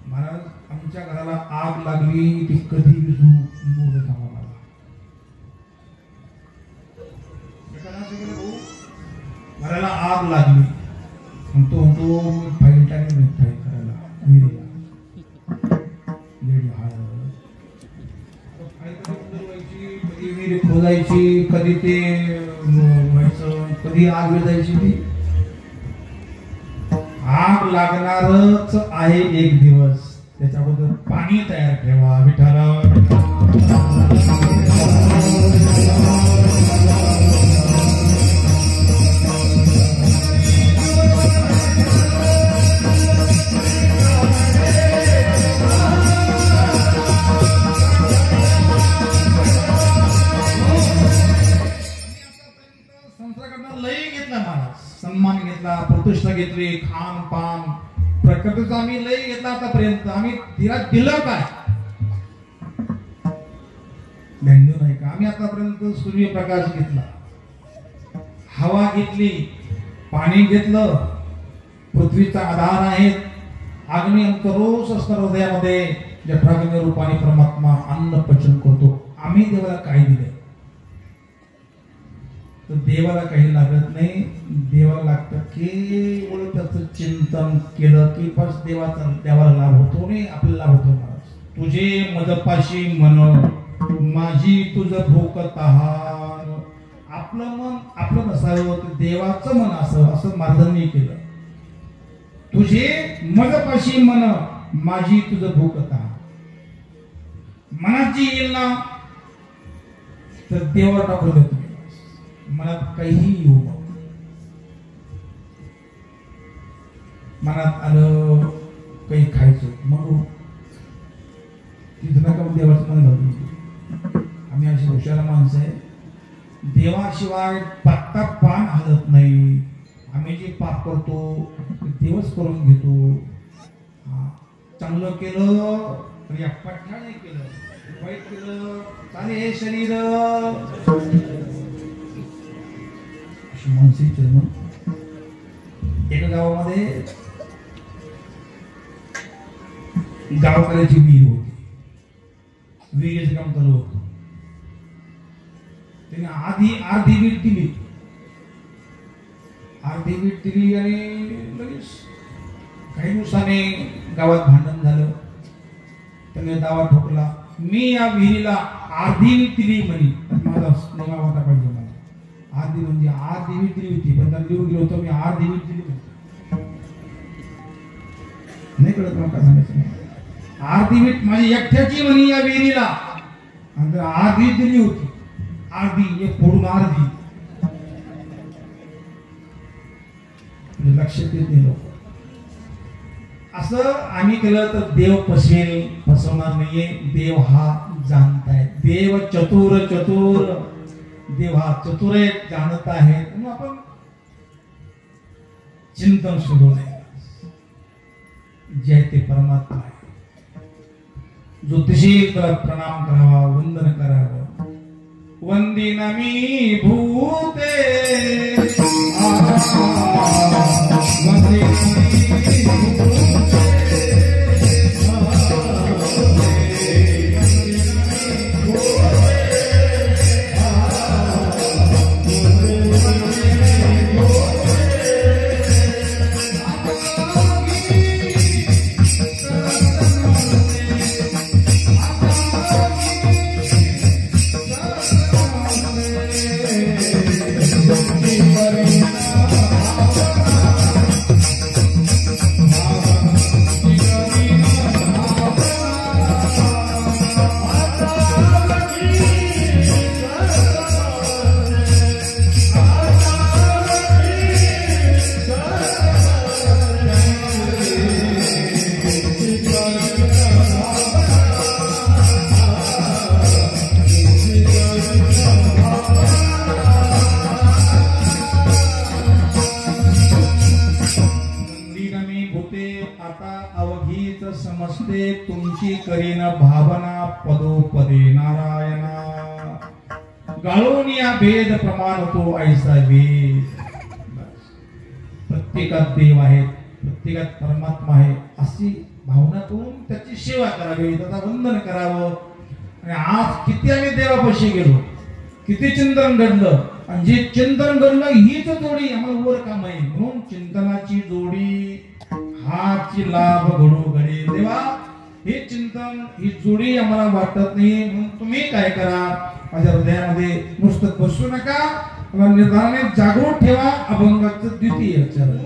महाराज आमच्या घराला आग लागली ती कधी विजू मुहूर्त सांगा मला. घराला आग लागली तो फाईल टाकली फाईल करायला विहिरीला लेडी हळद कधी विहीर खोदायची, कधी ते व्हायचं, कधी आग विजायची. ती आग लागणारच आहे एक दिवस. त्याच्याबद्दल पाणी तयार ठेवा. विठाला सन्मान घेतला, प्रतिष्ठा घेतली, खान पान प्रकृतीचा आम्ही लय घेतला. आतापर्यंत आम्ही तिला दिलं काय? धन्य नाही का? आम्ही आतापर्यंत सूर्यप्रकाश घेतला, हवा घेतली, पाणी घेतलं, पृथ्वीचा आधार आहे. अग्नी आमचं रोज असणार हृदयामध्ये. जठाग्नी रूपाने परमात्मा अन्न पचन करतो. आम्ही देवाला काय दिले? तर देवाला काही लागत नाही. देवाला लागतं केवळ त्याचं चिंतन केलं की बस देवाला लाभ होतो नाही आपल्याला लाभ होतो. महाराज तुझे मदपाशी मन माझी तुझं भूक तहान. आपलं मन आपलं नसावं तर देवाचं मन असं महाराजांनी केलं. तुझे मदपाशी मन माझी तुझं भूक तहान. मनाची येईल ना तर देवाला टाकून देतो. मनात काहीही येऊ, मनात आलं काही खायचं मग तिथं नका देवाचं मन घालतो. आम्ही अशी हुशार माणसं आहे. देवाशिवाय पत्ता पान हलत नाही. आम्ही जे पाप करतो ते देवच करून घेतो. चांगलं केलं तर या पठ्याने केलं, वाईट केलं चाले हे शरीर मानसिक जन्म. एका गावामध्ये गावकऱ्याची विहीर होती. विहिरीचं काम चालू होतं. त्याने अर्धी वीट दिली. अर्धी वीट दिली आणि लगेच काही दिवसाने गावात भांडण झालं. त्याने दावा ठोकला, मी या विहिरीला अर्धी वीट दिली म्हणे. माझा निघा होता पाहिजे. मला अर्धी म्हणजे अर्धी वीट दिली होती पण त्याला लिहून गेलो होतो मी अर्धी वीट दिली नाही. कळत मला काय सांगायचं. अर्धी वीट माझी एकट्याची म्हणी या विहिरीला आणि अर्धी दिली होती. अर्धी एक फोडून अर्धी. लक्षात येत नाही लोक. असं आम्ही केलं तर देव फसवणार नाहीये. देव हा जाणताय. देव चतुर देव हा चतुर जाणत आहे. म्हणून आपण चिंतन सुरू नये. जे ते परमात्मा आहे. ज्योतिषी प्रणाम करावा, वंदन करावं. वंदिनमी भूते Thank you. समजते तुमची करीन भावना पदोपदे नारायणा गाळून या भेद प्रमाण तो ऐसा वेद. प्रत्येकात देव आहे, प्रत्येकात परमात्मा आहे अशी भावना करून त्याची सेवा करावी, त्याचं वंदन करावं. आणि आज किती आम्ही देवापाशी गेलो, किती चिंतन घडलं, आणि जे चिंतन घडलं हीच जोडी आम्हाला वर काम आहे. म्हणून चिंतनाची जोडी हाची लाभ घडू घडे. देवा हे चिंतन ही जोडी आम्हाला वाटत नाही, म्हणून तुम्ही काय करा, माझ्या हृदयामध्ये नुसतं बसू नका, निर्धाराने जागृत ठेवा. अभंगाचं द्वितीय चरण.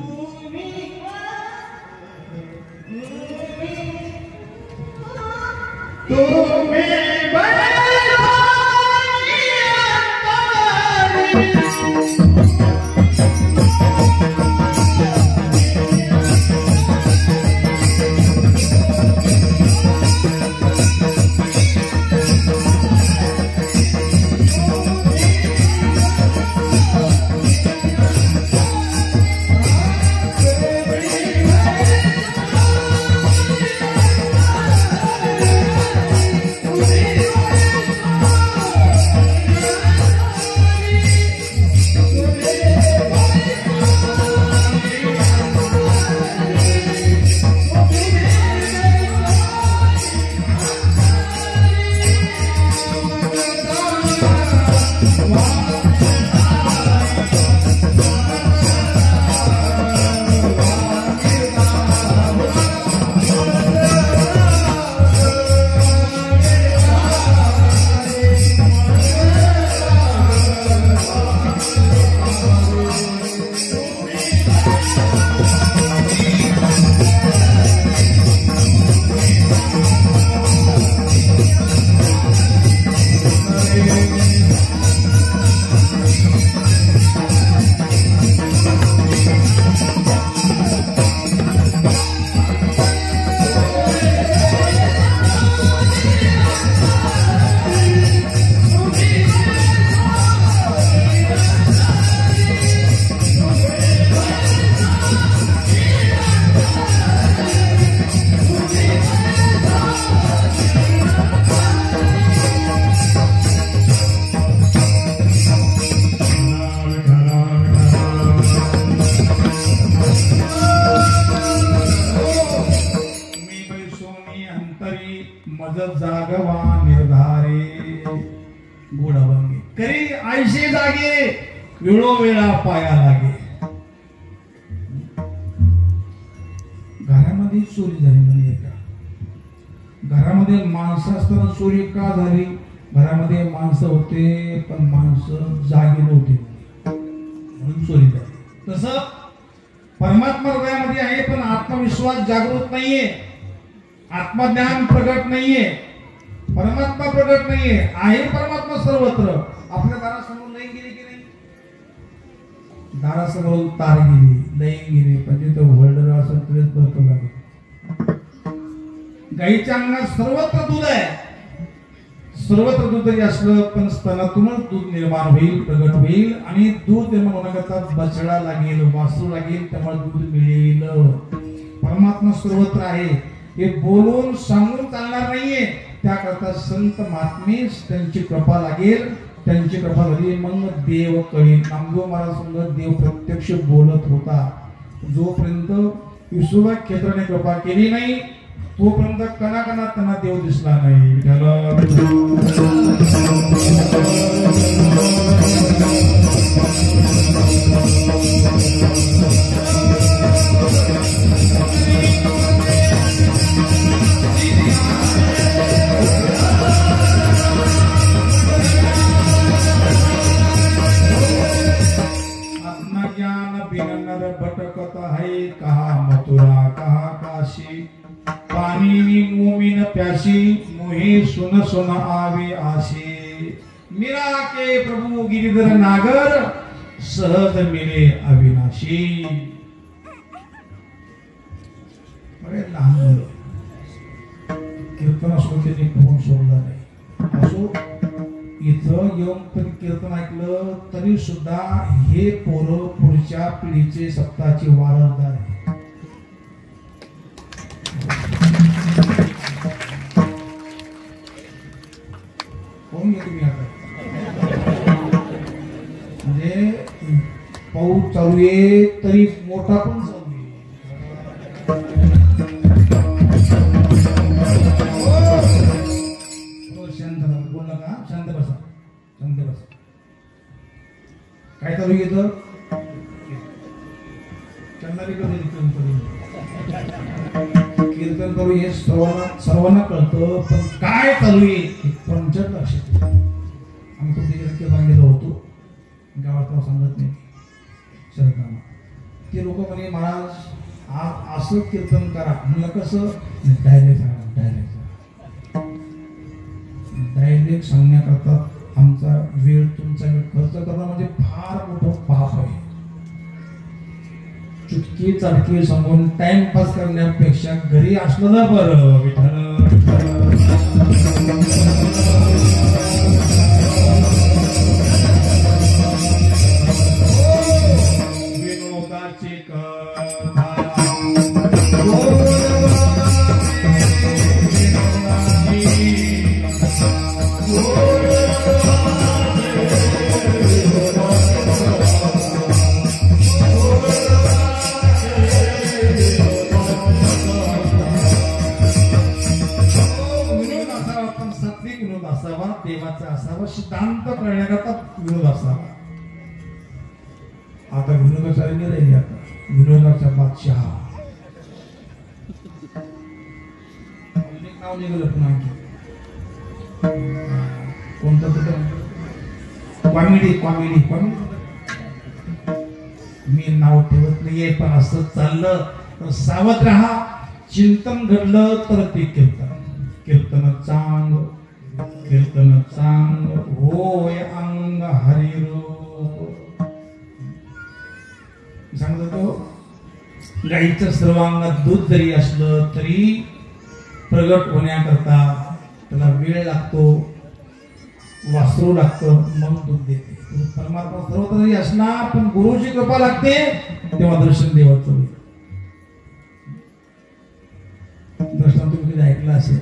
जागवा निर्धारे गुणभंगी करी आयशे जागे वेळोवेळा पाया लागे. घरामध्ये चोरी झाली म्हणजे का, घरामध्ये माणसं असताना चोरी का झाली, घरामध्ये माणसं होते पण माणसं जागे नव्हते म्हणून चोरी झाली. तसं परमात्मा हृदयामध्ये आहे पण आत्मविश्वास जागृत नाहीये, आत्मज्ञान प्रगट नाहीये, परमात्मा प्रगट नाहीये. आहे परमात्मा सर्वत्र. आपल्या दारासमोर लाईन गेली की नाही, दारासमोर तार गेली, लाईन गेली, म्हणजे तो होल्डर असं तुझेच बरकत लागेल. गाईच्या अंगात सर्वत्र दूध आहे, सर्वत्र दूध जरी असलं पण स्तनातूनच दूध निर्माण होईल, प्रगट होईल. आणि दूध निर्माण होण्याकरता बछडा लागेल, वासरू लागेल, त्यामुळे दूध मिळेल. परमात्मा सर्वत्र आहे हे बोलून सांगून चालणार नाहीये. त्याकरता संत महात्मेस त्यांची कृपा लागेल, त्यांची कृपा झाली मग देव कळेल. नामदेव महाराज समजा देव प्रत्यक्ष बोलत होता. जोपर्यंत विसुबा क्षेत्राने कृपा केली नाही तोपर्यंत कणाकणात त्यांना देव दिसला नाही. भटकत है कहा मथुरा कहा काशी, पानी मोमिन प्यासी मोहे सुन सुन आवे आशी. मीरा के प्रभु गिरिधर नागर सहज मिले अविनाशी. बरे लहान मुलं कीर्तन असो त्यांनी फोन सोडला नाही. असो इथं येऊन कधी कीर्तन ऐकलं तरी सुद्धा हे पोरं पुढच्या पिढीचे सत्ताचे वारसदार आहे. होऊन घ्या तुम्ही आता. म्हणजे पाऊस चालू आहे तरी मोठा पण चालू आहे. शांत बोल नका, शांत बसा, शांत बसा. काय चालू घेत कीर्तन करू हे सर्वांना कळतं, पण काय चालू आहे पंचर लक्षात. आम्ही खूप कीर्तन गेलो होतो, गावात नाव सांगत नाही शरदनामा. ते लोक म्हणे महाराज असं कीर्तन करा. म्हणलं कसं? डायरेक्ट सांगा, डायरेक्ट सांगण्याकरता आमचा वेळ तुमचा वेळ खर्च करणं म्हणजे फार मोठं पाप आहे. चुटकी चाटकी सांगून टाइमपास करण्यापेक्षा घरी असलं ना बरं. विनोदाची देवाचा असावा, सिद्धांत करण्याकरता विनोद असावा. आता विनोदाचार्य नाही राहिले, आता विनोदाचा बादशाह नाव निघालं पुन्हा. कोणतं तिथं कॉमेडी कॉमेडी कॉमेडी मी नाव ठेवत नाहीये, पण असं चाललं तर सावध राहा. चिंतन घडलं तर ते कीर्तन चांग, कीर्तन चांग होय अंग हरिरो. सांगतो गाईचं सर्वांगात दूध जरी असलं तरी प्रगट होण्याकरता त्याला वेळ लागतो, वासरू लागतं, मग दूध देते. परमात्मा सर्वत्र जरी असणार पण गुरुची कृपा लागते तेव्हा दर्शन देवाचं होईल. दर्शन तुम्ही ऐकलं असेल,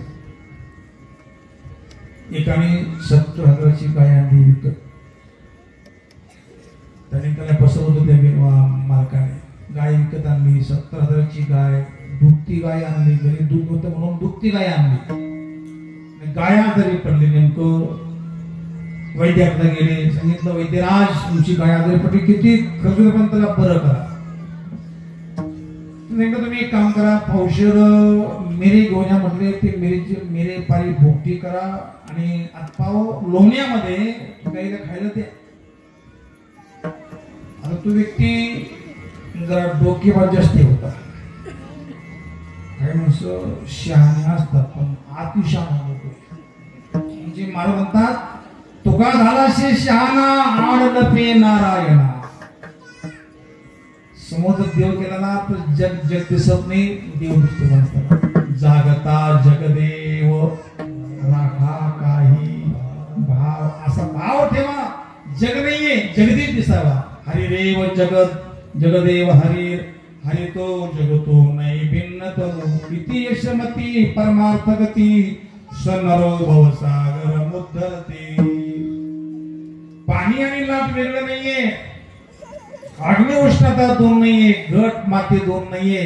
एकाने 70,000ची गाय आणली विकत. त्याने त्याला बसवलं त्या मालकाने. गाय विकत आणली, 70,000ची गाय. दुभती गाय आणली, घरी दूध होतं म्हणून दुभती गाय आणली. गाय आजारी पडली. नेमकं वैद्याकडे गेले, सांगितलं वैद्यराज तुमची गाय आजारी पडली, किती खर्च पण त्याला बरं करा. नेमकं तुम्ही एक काम करा, पावशेर मिरे घेऊन या म्हटले. ते मिरे पारी भोगटी करा आणि आतपाव लोण्यामध्ये गाईला खायला द्या. आता तो व्यक्ती जरा डोकेबाज जास्ती होता. काही माणसं शहाणे असतात पण अतिशहाणा होतो. म्हणजे महाराज म्हणतात तुका झाला शे शहाणा आडल पे नारायणा. समोर देव केला ना तर जग जग दिसत नाही, देव दिसतो माणसाला. जागता जगदेव राखा काही भाव, असा भाव ठेवा. जग नाहीये, जगदीश दिसावा. हरिरेव जगत जगदेव हरिर हरितो जगतो नाही भिन्न तनु इति यशमती परमार्थ गती सनरो भवसागर मुद्धरते. पाणी आणि लाट वेगळं नाहीये, अग्नी उष्णता दोन नाहीये, घट माती दोन नाहीये,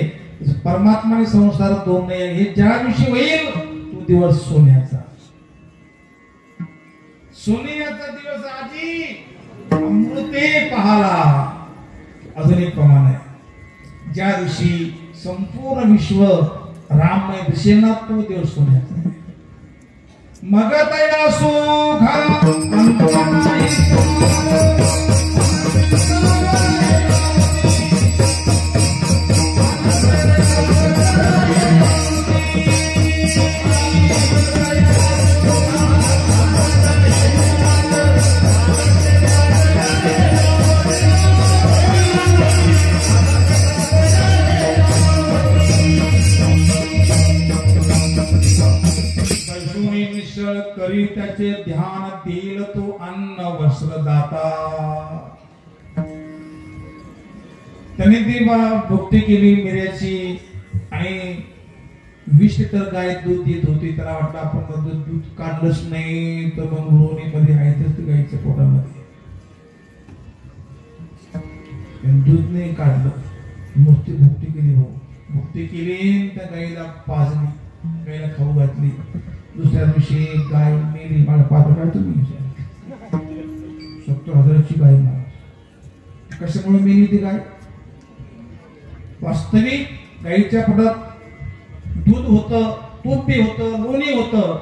परमात्मा आणि संसार दोन नाहीये. हे ज्या दिवशी होईल तो दिवस सोन्याचा. सोन्याचा दिवस आजी अमृते पहाला. अजून एक प्रमाण आहे, ज्या दिवशी संपूर्ण विश्व राममय दिसेल ना तो दिवस सोन्याचा. मग तया सुखा करी त्याचे ध्यान देईल तो अन्न वस्त्र दाता. त्याने ती भक्ती केली मिऱ्याची आणि 20 लिटर गाय दूध देत होती. त्याला वाटलं आपण दूध काढलंच नाही तर मग लोणीमध्ये आहेतच ते गायीच्या पोटामध्ये. दूध नाही काढलं, नुसती भुकटी केली. भाऊ भुकटी केली, त्या गाईला पाजली, गाईला खाऊ घातली. दुसऱ्या दिवशी गाय मेली. मला पाहतो काय तुम्ही 70,000ची गाय मला. कशामुळे मेली ती गाय? वास्तविक गाईच्या पोटात दूध होतं, तूप बी होतं, लोणी होतं,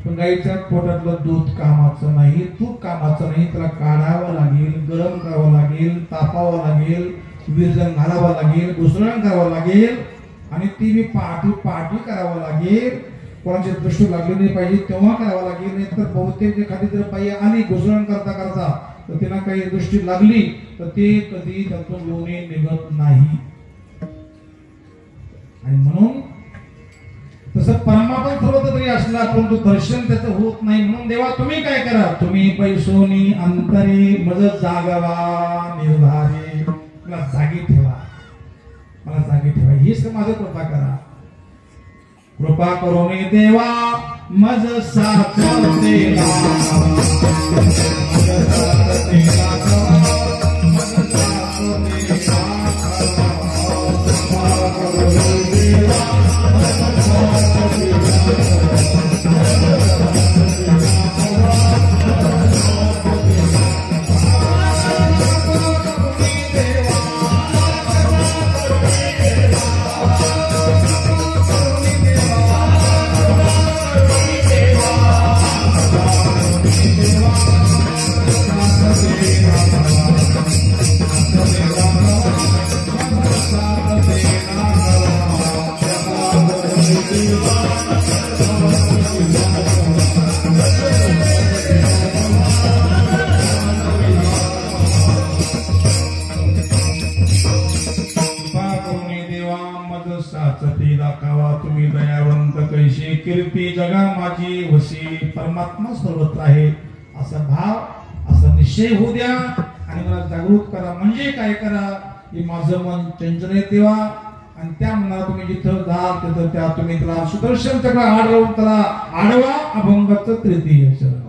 पण गाईच्या पोटातलं दूध कामाचं नाही, तूप कामाचं नाही. त्याला काढावं लागेल, गरम करावं लागेल, तापावं लागेल, विरजण घालावं लागेल, घुसळण करावं लागेल आणि ती बी पाठी करावं लागेल. कोणाची दृष्टी लागली नाही पाहिजे तेव्हा करावं लागेल. नाही तर बहुतेक एखादी जर बाई आली घुसळण करता करता तर तिला काही दृष्टी लागली तर ते कधी त्यातून लोणी निघत नाही. आणि म्हणून तसं परमात्मा सर्वत्र असला परंतु दर्शन त्याचं होत नाही. म्हणून देवा तुम्ही काय करा, तुम्ही पैसोनी अंतरी मज जागवा निर्धारी, मला जागी ठेवा, मला जागी ठेवा, हीच माझं कृपा करा. कृपा करून देवा मज साथ देवा, तुम्ही दयावंत कैशी कीर्ती जगा माझी वशी. परमात्मा सर्वत्र आहे असा भाव, असा निश्चय होऊ द्या आणि मला जागरूक करा. म्हणजे काय करा, की माझं मन चंचलित देवा आणि त्या मनाला तुम्ही जिथं जाल तिथं त्या तुम्ही त्याला सुदर्शन चक्र आडवून त्याला आडवा अभंगाचं तृतीय चरण.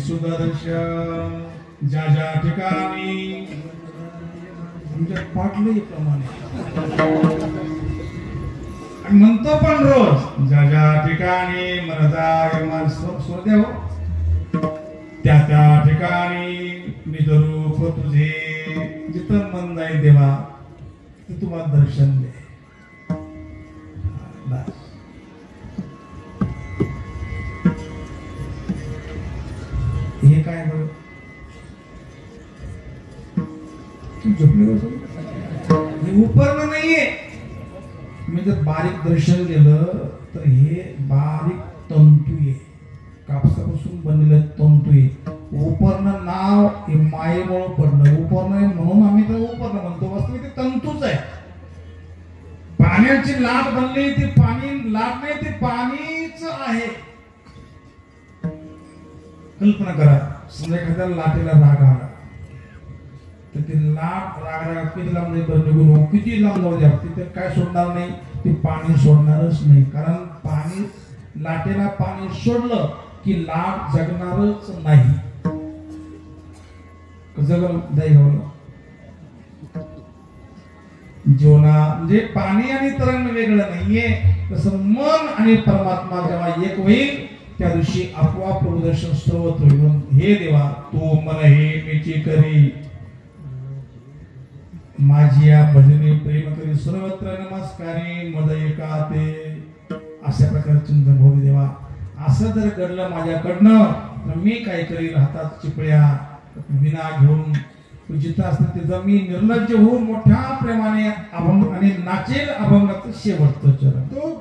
सुदर्शन ज्या ज्या ठिकाणी तुमच्या पाटले प्रमाणे आणि म्हणतो पण रोज ज्या ज्या ठिकाणी मनदाय मन स्वर्ग हो त्या त्या ठिकाणी निजरूप तुझे जिथं मन जाईल देवा ते तुम्हाला दर्शन दे. हे काय बरं झोपले हे उपकरण नाहीये. मी जर बारीक दर्शन केलं तर हे बारीक तंतू आहे, कापसापासून बनलेलं तंतू आहे. उपकरण नाव हे मायेमुळे पडलं. उपकरण म्हणून आम्ही तर उपकरण म्हणतो, वास्तविक ते तंतूच आहे. पाण्याची लाट बनली ती पाणी लाट नाही, ते पाणीच आहे. कल्पना करा, समजा एखाद्या लाटेला राग आला तर ती लाट राग किती लांब निघून किती लांब जाऊ द्या, तिथे काय सोडणार नाही, ते पाणी सोडणारच नाही. कारण पाणी लाटेला पाणी सोडलं की लाट जगणारच नाही. जगल जाईल जीवना म्हणजे पाणी आणि तरंग वेगळं नाहीये. तसं मन आणि परमात्मा जेव्हा एक होईल त्या दिवशी आपोआप प्रभुदर्शन सर्वत्र होईल. हे देवा तू मन हे मीची करी माझी या भजने प्रेम करी सर्वत्र नमस्कारी मद एका ते अशा प्रकारे चिंतन होऊ देवा. असं जर घडलं माझ्याकडनं तर मी काय करील, हातात चिपळ्या विना घेऊन जिथं असतं तिथं मी निर्लज्ज होऊन मोठ्या प्रेमाने अभंग आणि नाचेल अभंगाचं शेवटचं चरण. तू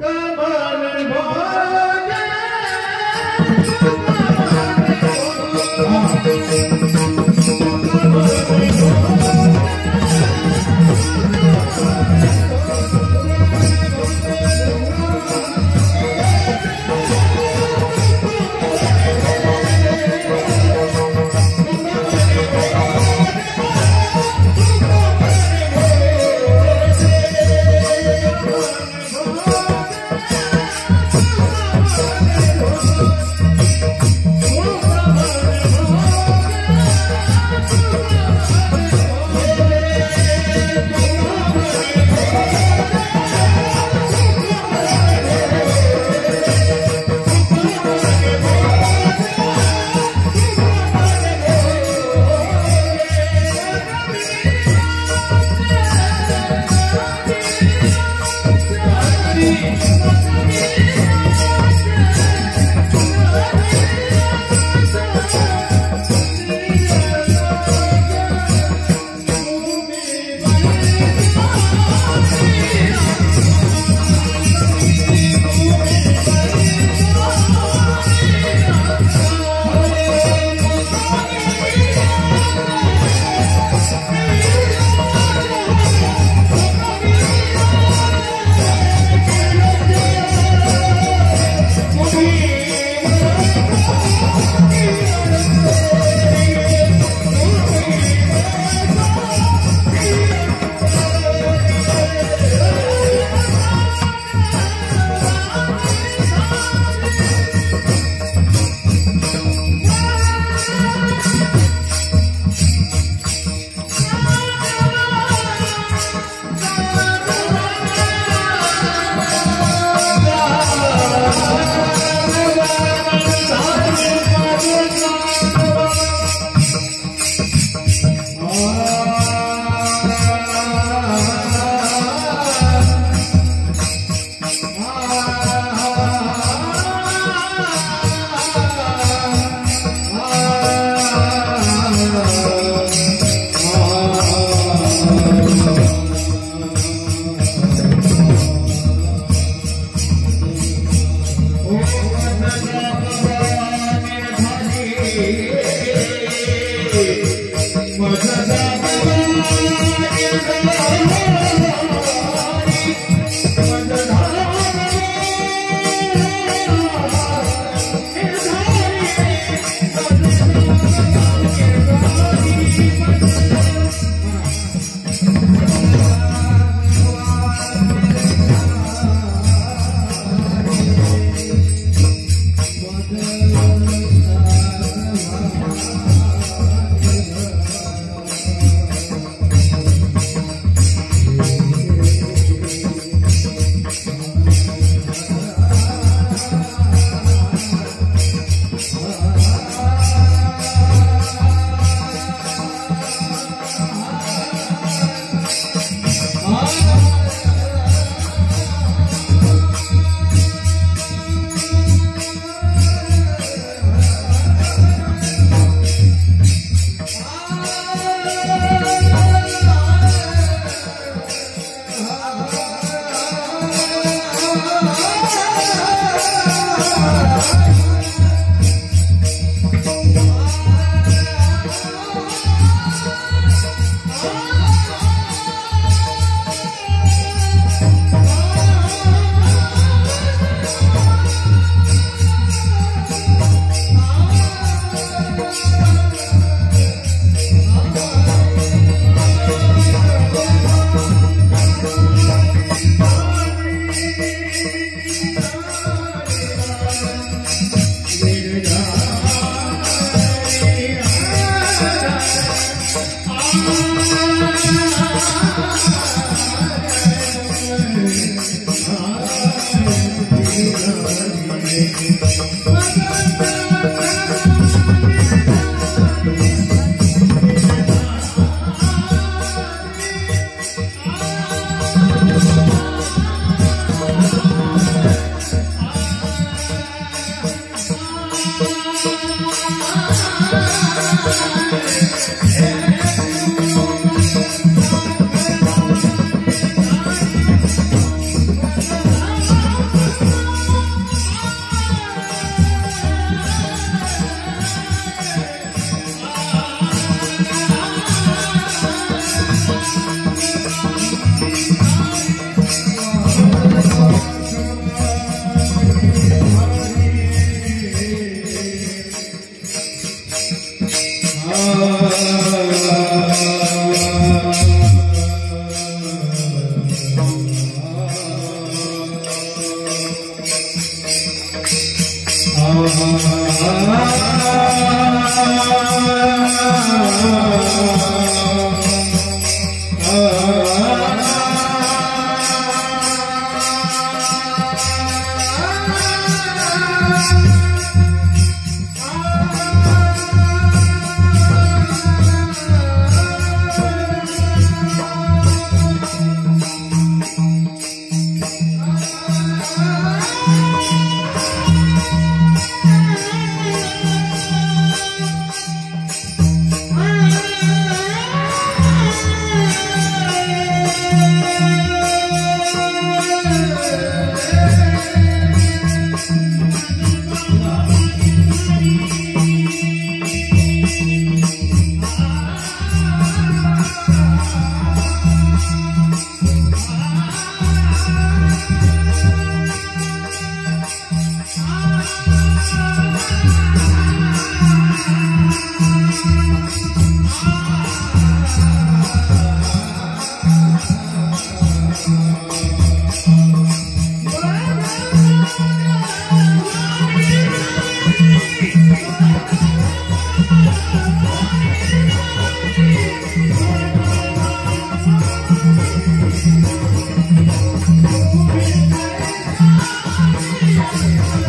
Thank you.